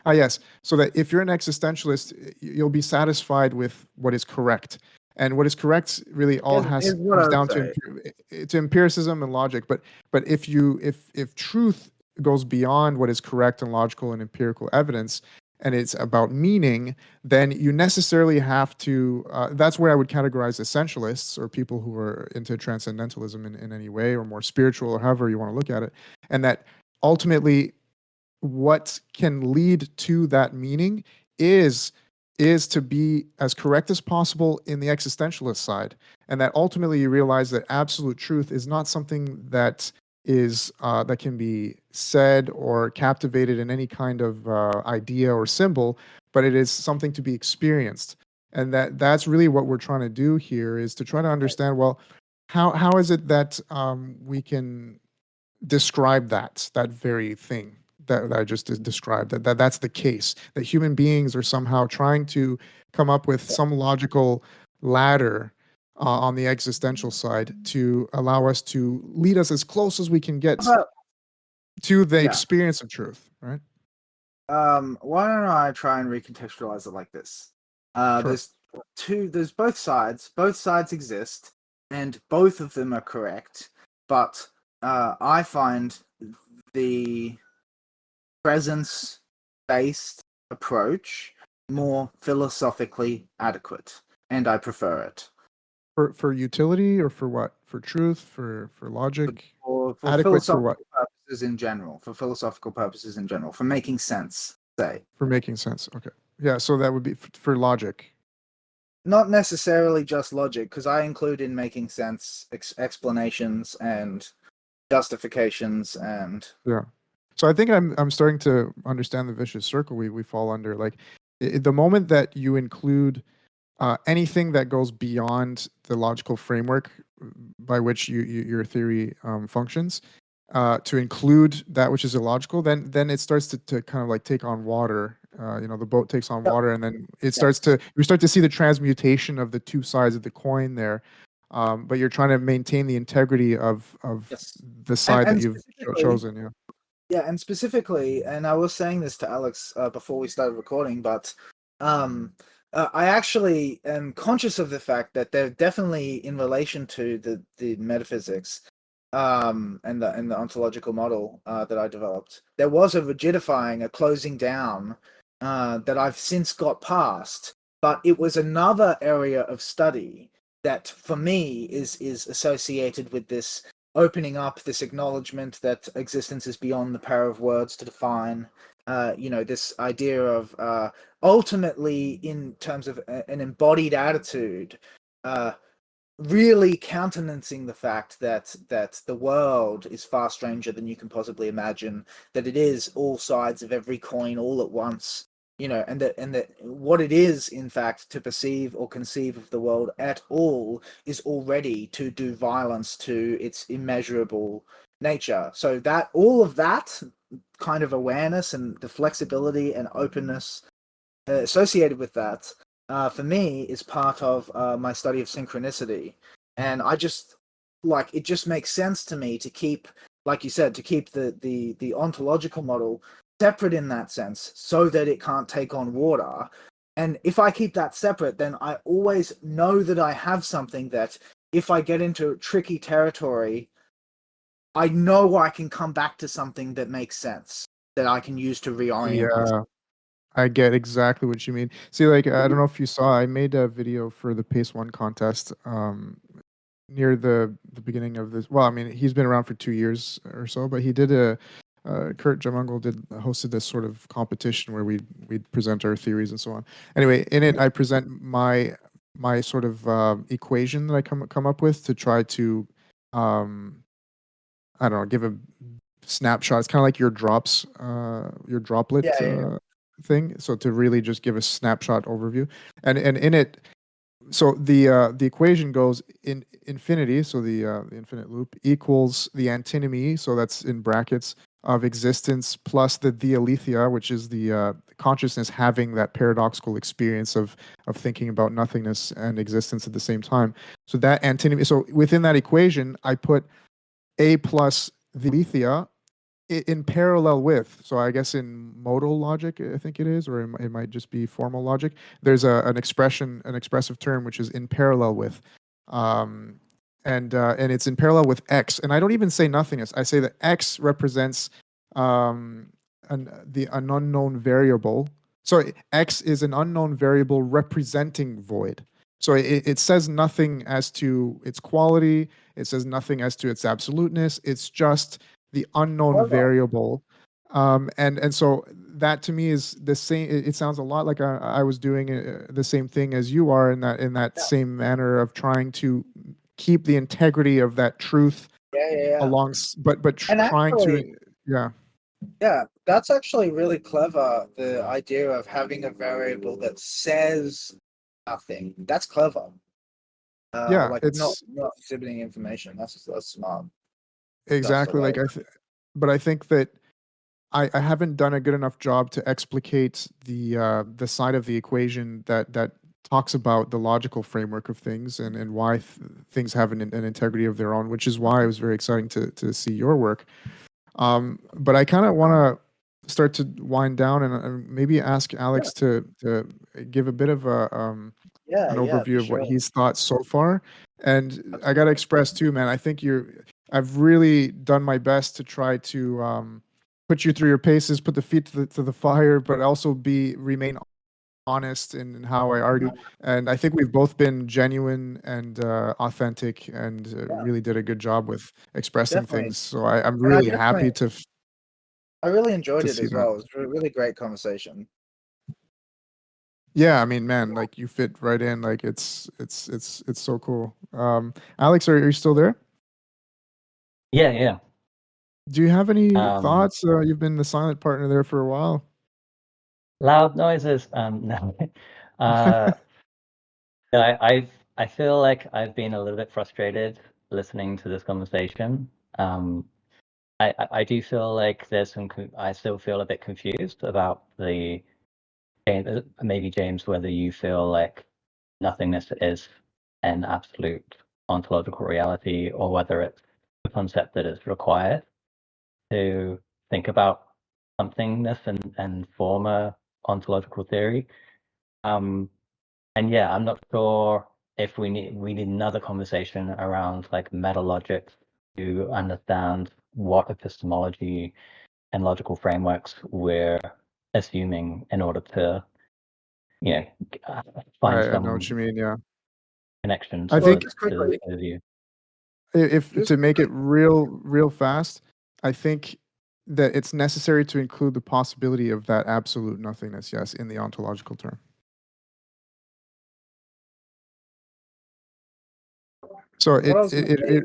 Ah, yes. So that if you're an existentialist, you'll be satisfied with what is correct. And what is correct really all Is what I comes would down say. to empiricism and logic. But if truth goes beyond what is correct and logical and empirical evidence, and it's about meaning, then you necessarily have to. That's where I would categorize essentialists, or people who are into transcendentalism in any way, or more spiritual, or however you want to look at it. And that ultimately, what can lead to that meaning is to be as correct as possible in the existentialist side, and that ultimately you realize that absolute truth is not something that can be said or captivated in any kind of idea or symbol, but it is something to be experienced. And that's really what we're trying to do here, is to try to understand, well, how is it that we can describe that very thing that I just described, that's the case, that human beings are somehow trying to come up with some logical ladder on the existential side to allow us to lead us as close as we can get But to the yeah, experience of truth, right? why don't I try and recontextualize it like this? Sure. There's both sides. Both sides exist, and both of them are correct. But I find the presence-based approach more philosophically adequate, and I prefer it. For utility, or for what? For truth, for logic? For Adequate for what? philosophical purposes in general, for making sense, say. For making sense. Okay. Yeah, so that would be for logic. Not necessarily just logic, because I include in making sense explanations and justifications and Yeah. So I think I'm starting to understand the vicious circle we fall under. Like, the moment that you include anything that goes beyond the logical framework by which your theory functions, to include that which is illogical, then it starts to kind of like take on water. The boat takes on yep, water, and then yes, we start to see the transmutation of the two sides of the coin there. But you're trying to maintain the integrity of yes, the side that and you've specifically, chosen. Yeah. yeah, and specifically, and I was saying this to Alex before we started recording, but um, I actually am conscious of the fact that they're definitely in relation to the metaphysics and the ontological model that I developed. There was a rigidifying, a closing down that I've since got past, but it was another area of study that, for me, is associated with this opening up, this acknowledgement that existence is beyond the power of words to define. This idea of ultimately, in terms of an embodied attitude, uh, really countenancing the fact that the world is far stranger than you can possibly imagine, that it is all sides of every coin all at once, and that what it is, in fact, to perceive or conceive of the world at all is already to do violence to its immeasurable nature. So that all of that kind of awareness and the flexibility and openness associated with that, for me, is part of my study of synchronicity. And I just it just makes sense to me to keep, like you said, to keep the ontological model separate in that sense, so that it can't take on water. And if I keep that separate, then I always know that I have something that, if I get into tricky territory, I know I can come back to something that makes sense, that I can use to reorient myself. Yeah. I get exactly what you mean. See, like, I don't know if you saw, I made a video for the Pace One contest near the beginning of this. Well, I mean, he's been around for 2 years or so, but he did Kurt Jamungle hosted this sort of competition where we'd present our theories and so on. Anyway, in it I present my sort of equation that I come up with to try to I don't know, give a snapshot. It's kind of like your droplet Yeah. thing. So to really just give a snapshot overview, and in it, so the equation goes in infinity. So the infinite loop equals the antinomy. So that's in brackets of existence plus the aletheia, which is the consciousness having that paradoxical experience of thinking about nothingness and existence at the same time. So that antinomy. So within that equation, I put a plus the aletheia in parallel with, so I guess in modal logic, I think it is, or it might just be formal logic. There's an expression, an expressive term, which is in parallel with, um, and it's in parallel with x. And I don't even say nothingness. I say that x represents um, an unknown variable. So x is an unknown variable representing void. So it says nothing as to its quality. It says nothing as to its absoluteness. It's just the unknown Clever. variable. And so that to me is the same. It sounds a lot like I was doing the same thing as you are in that Yeah. same manner of trying to keep the integrity of that truth Yeah. along, but And trying actually, to, yeah, yeah, that's actually really clever. The idea of having a variable that says nothing. That's clever. yeah, Like not it's exhibiting information. That's smart. That's the exactly way. like but I think that I haven't done a good enough job to explicate the side of the equation that talks about the logical framework of things and why things have an integrity of their own, which is why it was very exciting to see your work. But I kind of want to start to wind down and maybe ask Yeah, Alex to give a bit of an yeah, overview for of what sure. he's thought so far. And I got to Absolutely. express too, man, I think I've really done my best to try to put you through your paces, put the feet to the fire, but also remain honest in how I argue. And I think we've both been genuine and authentic and Yeah, really did a good job with expressing definitely. things. So I'm And really happy I really enjoyed to it see as that. well. It was a really great conversation. Yeah, I mean, man, like you fit right in. Like it's so cool. Alex, are you still there? Yeah. Do you have any Um, thoughts? You've been the silent partner there for a while. loud noises. No. Uh, I feel like I've been a little bit frustrated listening to this conversation. I do feel like I still feel a bit confused about maybe James, whether you feel like nothingness is an absolute ontological reality or whether it's a concept that is required to think about somethingness and form a ontological theory. And yeah, I'm not sure if we need another conversation around like meta logic to understand what epistemology and logical frameworks we're assuming in order to, you know, find I know what you some mean. Yeah, connection I to Well, think just to quickly, the view. if just to make it real fast, I think that it's necessary to include the possibility of that absolute nothingness. Yes, in the ontological term. So what I was going to say.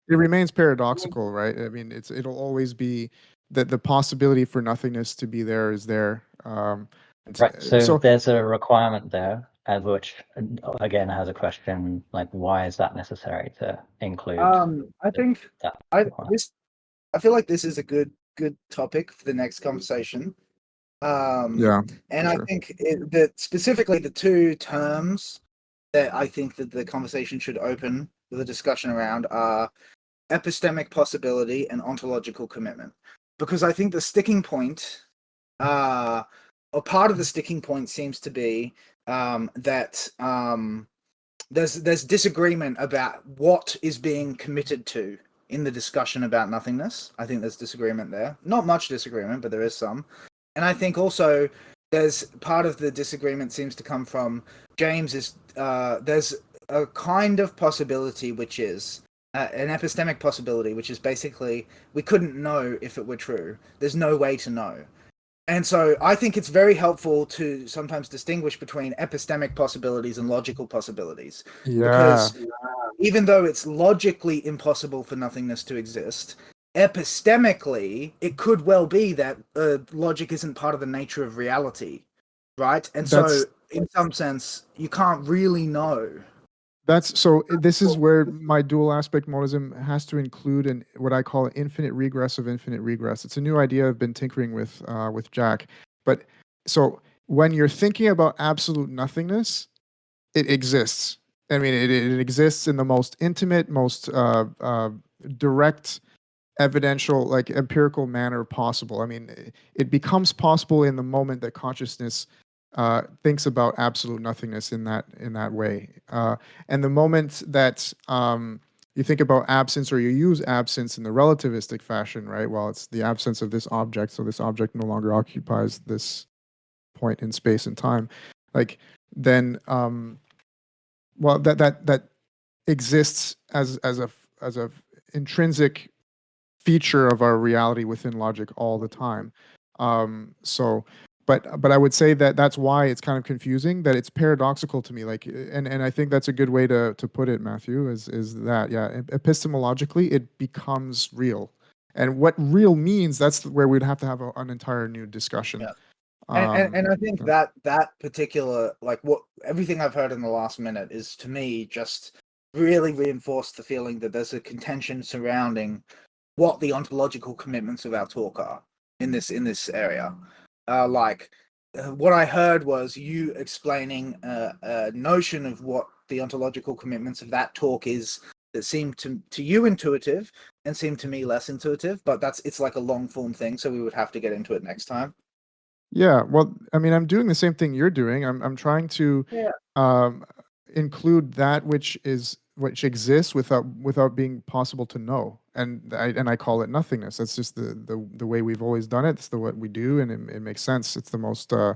it remains paradoxical, right? I mean, it'll always be that the possibility for nothingness to be there is there. Right. So So there's a requirement there, which again has a question like, why is that necessary to include I think that I requirement? this I feel like this is a good topic for the next conversation. yeah, And for I sure. think that specifically the two terms that I think that the conversation should open with a discussion around are epistemic possibility and ontological commitment. Because I think the sticking point, or part of the sticking point seems to be that there's disagreement about what is being committed to in the discussion about nothingness. I think there's disagreement there. Not much disagreement, but there is some. And I think also there's part of the disagreement seems to come from James is there's a kind of possibility which is an epistemic possibility, which is basically we couldn't know if it were true. There's no way to know. And so I think it's very helpful to sometimes distinguish between epistemic possibilities and logical possibilities. Yeah, Because even though it's logically impossible for nothingness to exist, epistemically, it could well be that logic isn't part of the nature of reality, right? And so, that's in some sense, you can't really know. this is where my dual aspect modalism has to include what I call infinite regress of infinite regress. It's a new idea I've been tinkering with Jack. But so when you're thinking about absolute nothingness, it exists. I mean, it exists in the most intimate, most direct, evidential, like empirical manner possible. I mean, it becomes possible in the moment that consciousness thinks about absolute nothingness in that way. And the moment that you think about absence or you use absence in the relativistic fashion, right? Well, it's the absence of this object, so this object no longer occupies this point in space and time. Like then, well, that exists as a intrinsic feature of our reality within logic all the time. So, but I would say that that's why it's kind of confusing. That it's paradoxical to me. Like, and I think that's a good way to put it, Matthew. Is that epistemologically it becomes real, and what real means, that's where we'd have to have an entire new discussion. Yeah. And I think yeah. that particular, like, what everything I've heard in the last minute is, to me, just really reinforced the feeling that there's a contention surrounding what the ontological commitments of our talk are in this area. What I heard was you explaining a notion of what the ontological commitments of that talk is that seemed to you intuitive and seemed to me less intuitive, but it's like a long form thing, so we would have to get into it next time. Yeah, well, I mean, I'm doing the same thing you're doing. I'm trying to Yeah. um, include that which exists without being possible to know, and I call it nothingness. That's just the way we've always done it. It's the what we do, and it makes sense. It's the most Yeah.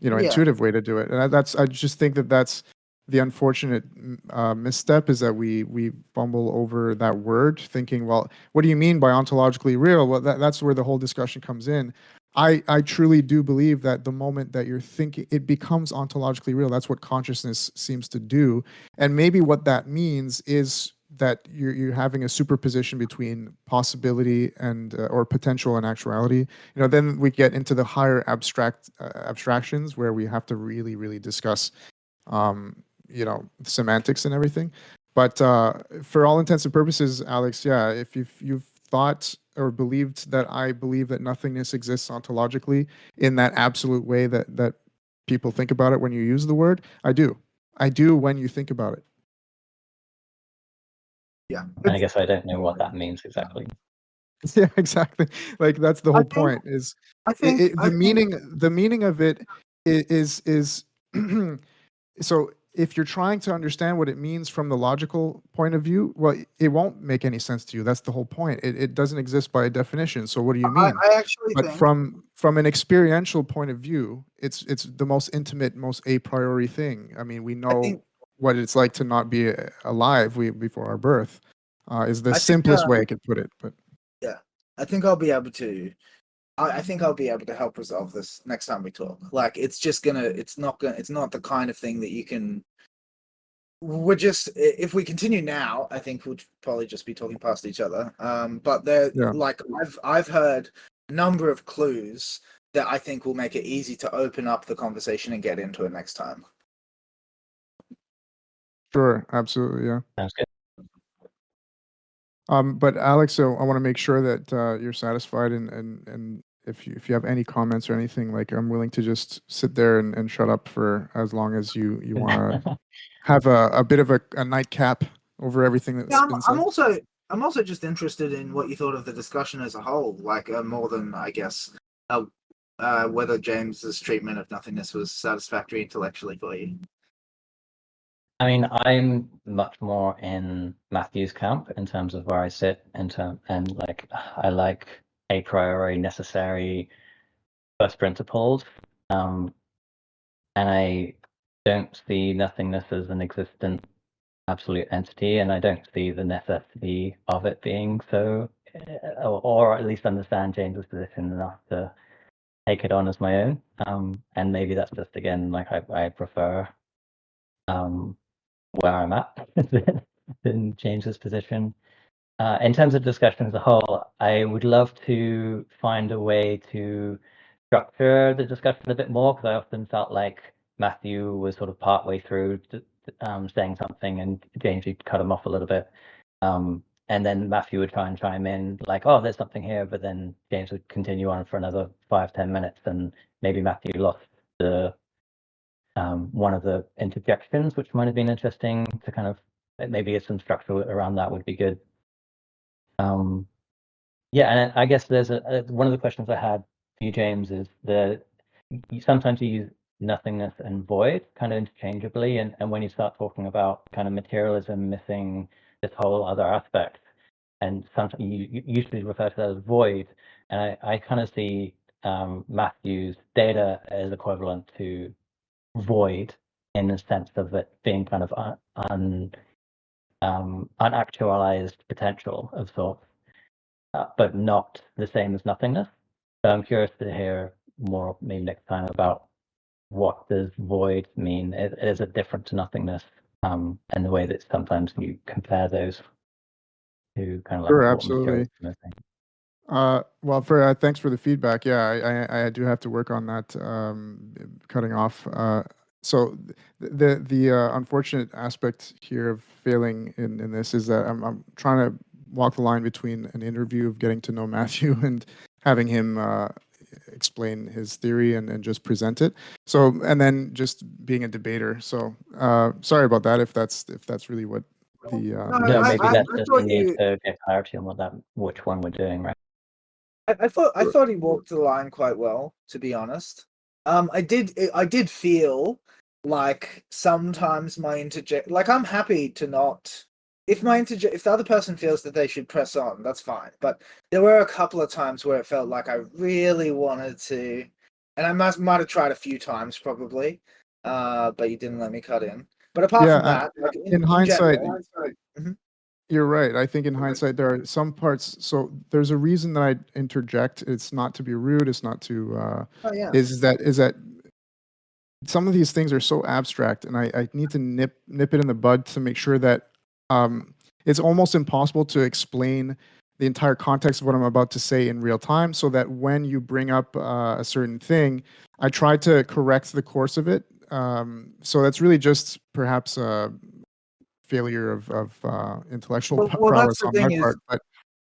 intuitive way to do it. And I just think that that's the unfortunate misstep, is that we fumble over that word, thinking, well, what do you mean by ontologically real? Well, that's where the whole discussion comes in. I truly do believe that the moment that you're thinking, it becomes ontologically real. That's what consciousness seems to do. And maybe what that means is that you're having a superposition between possibility and or potential and actuality. Then we get into the higher abstractions, where we have to really discuss semantics and everything. But for all intents and purposes, Alex, yeah, if you've thought or believed that I believe that nothingness exists ontologically in that absolute way that people think about it when you use the word, I do when you think about it. Yeah. And I guess I don't know what that means exactly. Yeah, exactly. Like that's the whole point. Is the meaning of it is so if you're trying to understand what it means from the logical point of view, well, it won't make any sense to you. That's the whole point. It doesn't exist by definition. So what do you mean? I actually But think from an experiential point of view, it's the most intimate, most a priori thing. I mean, we know what it's like to not be alive before our birth. Is the simplest way I could put it. But yeah, I think I'll be able to. I think I'll be able to help resolve this next time we talk. Like, it's not the kind of thing that you can. If we continue now, I think we'll probably just be talking past each other. But yeah. like, I've heard a number of clues that I think will make it easy to open up the conversation and get into it next time. Sure, absolutely, yeah. Sounds good. But Alex, so I want to make sure that you're satisfied, and if you have any comments or anything, like, I'm willing to just sit there and shut up for as long as you want to have a bit of a nightcap over everything that's been said. I'm also just interested in what you thought of the discussion as a whole, like, more than, I guess, whether James's treatment of nothingness was satisfactory intellectually for you. I mean, I'm much more in Matthew's camp in terms of where I sit and like, I like a priori necessary first principles, and I don't see nothingness as an existent absolute entity, and I don't see the necessity of it being so, or at least understand James's position enough to take it on as my own. And maybe that's just, again, like I prefer where I'm at than James's position. In terms of discussion as a whole, I would love to find a way to structure the discussion a bit more, because I often felt like Matthew was sort of partway through saying something and James would cut him off a little bit. And then Matthew would try and chime in like, oh, there's something here, but then James would continue on for another 5-10 minutes, and maybe Matthew lost the one of the interjections, which might have been interesting to kind of, maybe some structure around that would be good. Yeah, and I guess there's one of the questions I had for you, James, is sometimes you use nothingness and void kind of interchangeably, and when you start talking about kind of materialism missing this whole other aspect, and sometimes you usually refer to that as void, and I kind of see Matthew's data as equivalent to void, in the sense of it being kind of unactualized potential of sorts, but not the same as nothingness. So I'm curious to hear more maybe next time about what does void mean. Is it different to nothingness, and the way that sometimes you compare those to kind of like Sure, what absolutely. materials are missing. Well, thanks for the feedback. Yeah, I do have to work on that, cutting off. So the unfortunate aspect here of failing in this is that I'm trying to walk the line between an interview of getting to know Matthew and having him explain his theory and just present it. So, and then just being a debater. So, sorry about that if that's really what the No, maybe I that's just the thought need you. to get clarity on which one we're doing, right? I thought he walked the line quite well, to be honest. I did feel like sometimes my interject, like I'm happy to not. If if the other person feels that they should press on, that's fine. But there were a couple of times where it felt like I really wanted to, and I might have tried a few times probably, but you didn't let me cut in. But apart yeah. from that, like In hindsight, Mhm. you're right. I think in hindsight, there are some parts. So there's a reason that I interject. It's not to be rude. It's not to. Oh yeah. Is that some of these things are so abstract, and I need to nip it in the bud to make sure that it's almost impossible to explain the entire context of what I'm about to say in real time, so that when you bring up a certain thing, I try to correct the course of it. So that's really just perhaps a failure of intellectual Well, that's prowess the on my thing is, part.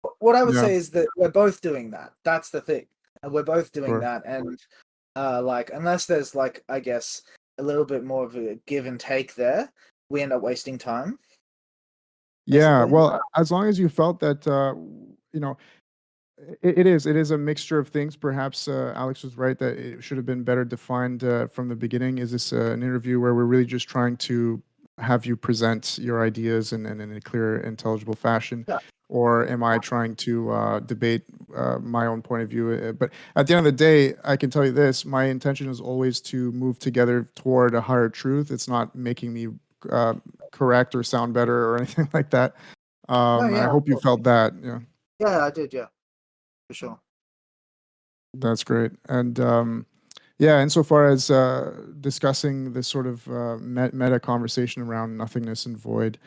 But what I would yeah, say is that we're both doing that. That's the thing. And we're both doing sure. that. And like unless there's like I guess a little bit more of a give and take there, we end up wasting time, Yeah, basically. well, as long as you felt that, you know, it is a mixture of things. Perhaps Alex was right that it should have been better defined from the beginning. Is this an interview where we're really just trying to have you present your ideas in a clear, intelligible fashion, Yeah. or am I trying to debate my own point of view? But at the end of the day, I can tell you this: my intention is always to move together toward a higher truth. It's not making me uh, correct or sound better or anything like that. No, I yeah, of hope you course. felt that. Yeah. Yeah, I did, yeah, for sure. That's great. And yeah, insofar as discussing this sort of meta conversation around nothingness and void,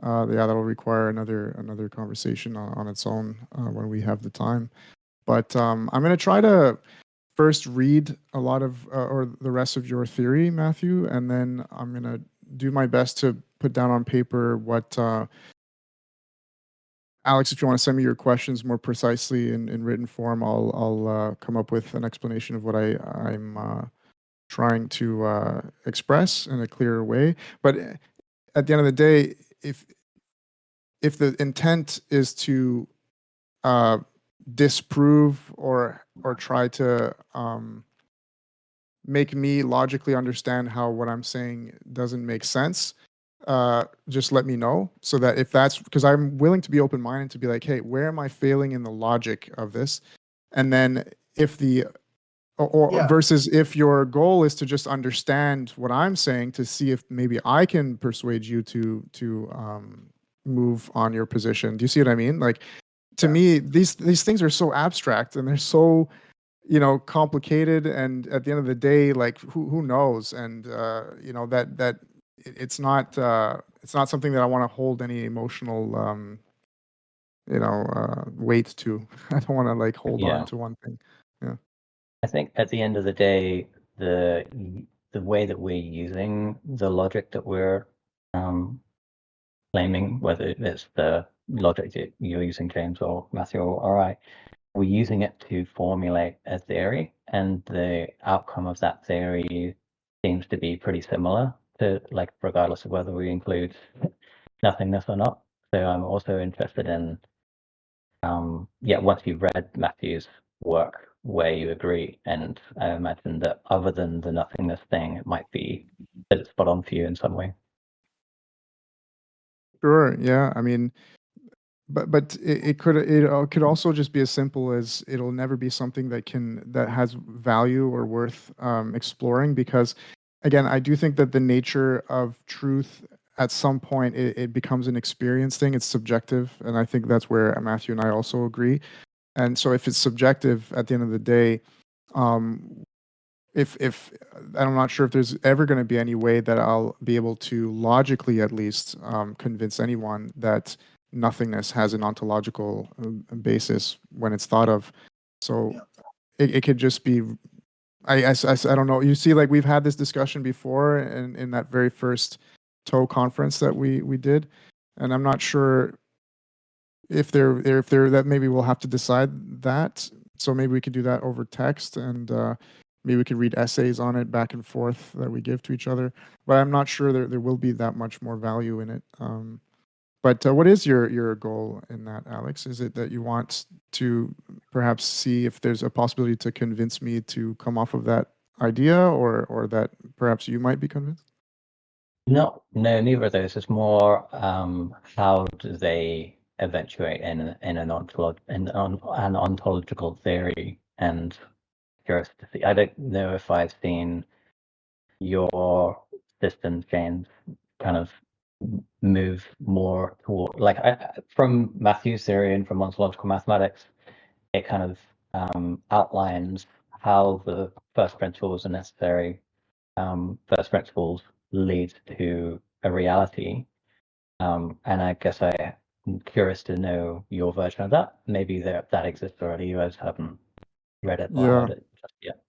yeah, that'll require another conversation on its own when we have the time. But I'm going to try to first read a lot of or the rest of your theory, Matthew, and then I'm going to do my best to put down on paper what Alex, if you want to send me your questions more precisely in written form, I'll come up with an explanation of what I'm trying to express in a clearer way. But at the end of the day, if the intent is to uh, disprove or try to make me logically understand how what I'm saying doesn't make sense, just let me know, so that if that's because I'm willing to be open minded to be like, hey, where am I failing in the logic of this? And then if the or Yeah. versus if your goal is to just understand what I'm saying to see if maybe I can persuade you to move on your position. Do you see what I mean? Like, to Yeah. me, these things are so abstract and they're so, complicated, and at the end of the day, like, who knows? And that it's not something that I want to hold any emotional weight to. I don't want to like hold on Yeah. to one thing. Yeah. I think at the end of the day, the way that we're using the logic that we're claiming, whether it's the logic that you're using, James, or Matthew, or I, we're using it to formulate a theory, and the outcome of that theory seems to be pretty similar to, like, regardless of whether we include nothingness or not. So I'm also interested in, once you've read Matthew's work, where you agree, and I imagine that other than the nothingness thing, it might be that it's spot on for you in some way. Sure. Yeah. I mean, but it could also just be as simple as it'll never be something that has value or worth exploring, because again, I do think that the nature of truth at some point it becomes an experience thing. It's subjective, and I think that's where Matthew and I also agree. And so if it's subjective at the end of the day, um, if I'm not sure if there's ever going to be any way that I'll be able to logically at least convince anyone that nothingness has an ontological basis when it's thought of. So Yeah. it could just be I don't know. You see, like, we've had this discussion before in that very first TOE conference that we did, and I'm not sure if they're that maybe we'll have to decide that. So maybe we could do that over text, and maybe we could read essays on it back and forth that we give to each other. But I'm not sure there will be that much more value in it. But what is your goal in that, Alex? Is it that you want to perhaps see if there's a possibility to convince me to come off of that idea, or that perhaps you might be convinced? No, neither of those. It's more how do they eventuate in an ontological theory, and curious to see. I don't know if I've seen your systems, James, kind of move more toward, like, from Matthew's theory and from ontological mathematics, it kind of outlines how the first principles are necessary. First principles lead to a reality. And I guess I'm curious to know your version of that. Maybe that exists already. You guys haven't read it or Yeah. heard it just yet.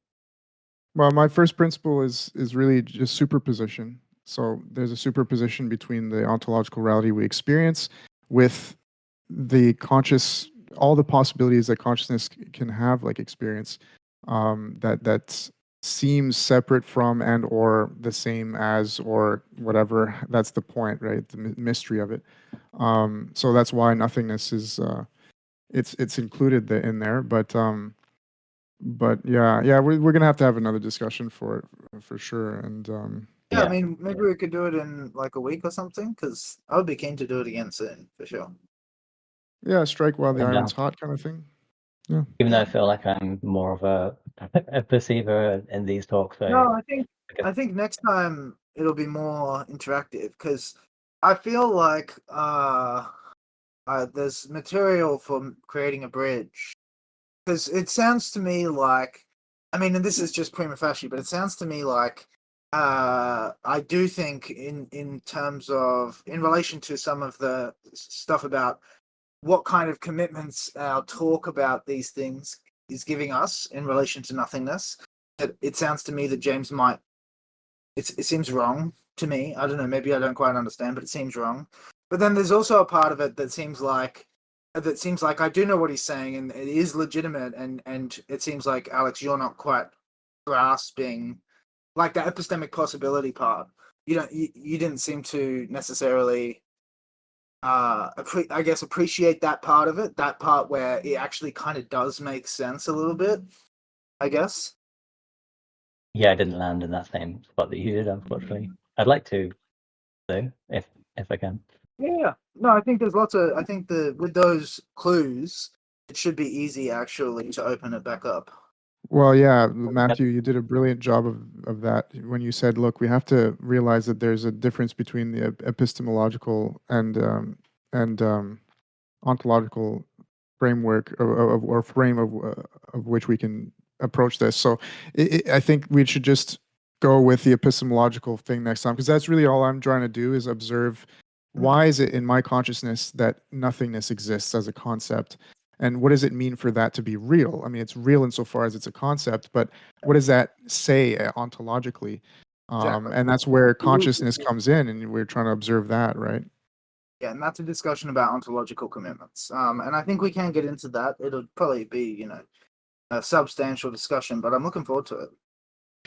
Well, my first principle is really just superposition. So there's a superposition between the ontological reality we experience with the conscious, all the possibilities that consciousness can have, like experience, that seems separate from and or the same as or whatever. That's the point, right? The mystery of it. So that's why nothingness is it's included in there, but yeah, we're gonna have to have another discussion for it for sure. And Yeah, I Yeah. mean, maybe we could do it in like a week or something, because I would be keen to do it again soon, for sure. yeah, strike while the And iron's hot, kind of thing. Yeah, even though I Yeah. feel like I'm more of a perceiver in these talks, No, guess I think next time it'll be more interactive, because I feel like there's material for creating a bridge. Because it sounds to me like, I mean, and this is just prima facie, but it sounds to me like I do think in terms of in relation to some of the stuff about what kind of commitments our talk about these things is giving us in relation to nothingness. It sounds to me that James might. It seems wrong to me. I don't know. Maybe I don't quite understand, but it seems wrong. But then there's also a part of it that seems like I do know what he's saying, and it is legitimate. And it seems like, Alex, you're not quite grasping like the epistemic possibility part. You didn't seem to necessarily I guess appreciate that part of it, that part where it actually kind of does make sense a little bit, I guess. Yeah, I didn't land in that same spot that you did, unfortunately. I'd like to, though, if I can. Yeah. No, I think there's lots of I think with those clues, it should be easy actually to open it back up. Well, yeah, Matthew, you did a brilliant job of that when you said, look, we have to realize that there's a difference between the epistemological and ontological framework or frame of which we can approach this. So I think we should just go with the epistemological thing next time, because that's really all I'm trying to do is observe why is it in my consciousness that nothingness exists as a concept, and what does it mean for that to be real? I mean, it's real insofar as it's a concept, but what does that say ontologically? Exactly. And that's where consciousness comes in, and we're trying to observe that, right? Yeah, and that's a discussion about ontological commitments. And I think we can get into that. It'll probably be, a substantial discussion, but I'm looking forward to it.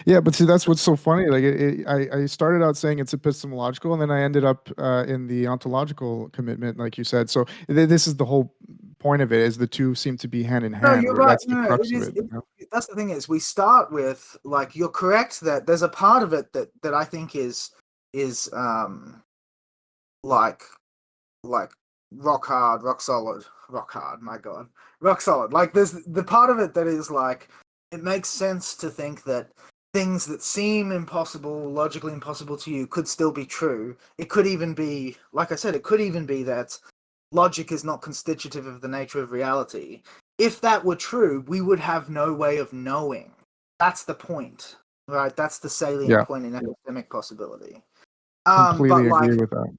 Yeah, but see, that's what's so funny. Like, I started out saying it's epistemological, and then I ended up in the ontological commitment, like you said. So this is the whole point of it: is the two seem to be hand in No, hand. you're right. That's the No, crux it of is. it. You know? That's the thing is, we start with like you're correct that there's a part of it that I think is like rock hard, rock solid, rock hard. My God, rock solid. Like there's the part of it that is like it makes sense to think that things that seem impossible, logically impossible to you, could still be true. It could even be, like I said, it could even be that logic is not constitutive of the nature of reality. If that were true, we would have no way of knowing. That's the point, right? That's the salient Yeah, point in epistemic possibility. But completely like, agree with that.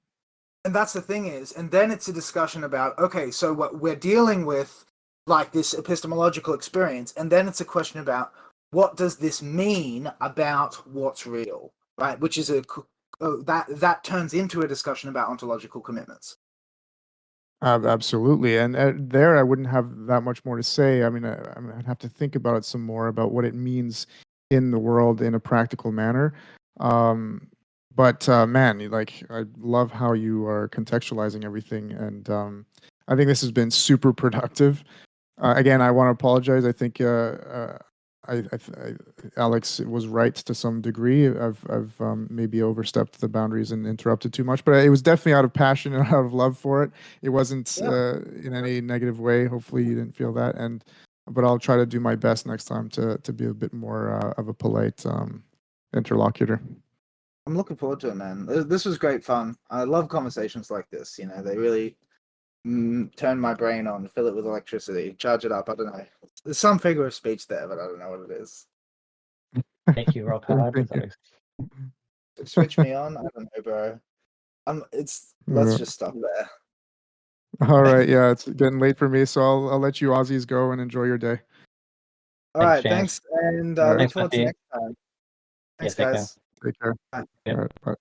and that's the thing is, and then it's a discussion about, okay, so what we're dealing with, like this epistemological experience, and then it's a question about what does this mean about what's real, right? Which is that turns into a discussion about ontological commitments. Absolutely, and there I wouldn't have that much more to say. I mean, I'd have to think about it some more about what it means in the world in a practical manner. Um, but man, like I love how you are contextualizing everything, and I think this has been super productive. Again, I want to apologize. I think Alex was right to some degree. I've maybe overstepped the boundaries and interrupted too much, but it was definitely out of passion and out of love for it. It wasn't Yeah. in any negative way. Hopefully, you didn't feel that. But I'll try to do my best next time to be a bit more of a polite interlocutor. I'm looking forward to it, man. This was great fun. I love conversations like this. They really turn my brain on, fill it with electricity, charge it up. I don't know. There's some figure of speech there, but I don't know what it is. Make you rock hard Thank with you. it. Switch me on. I don't know, bro. Let's just stop there. All right. Yeah, it's getting late for me, so I'll let you Aussies go and enjoy your day. All Thanks, right, James. thanks, and All right. look Thanks, forward to Matthew. next time. Yeah, Thanks, take care. guys. Take care. Bye. Yep. All right. Bye.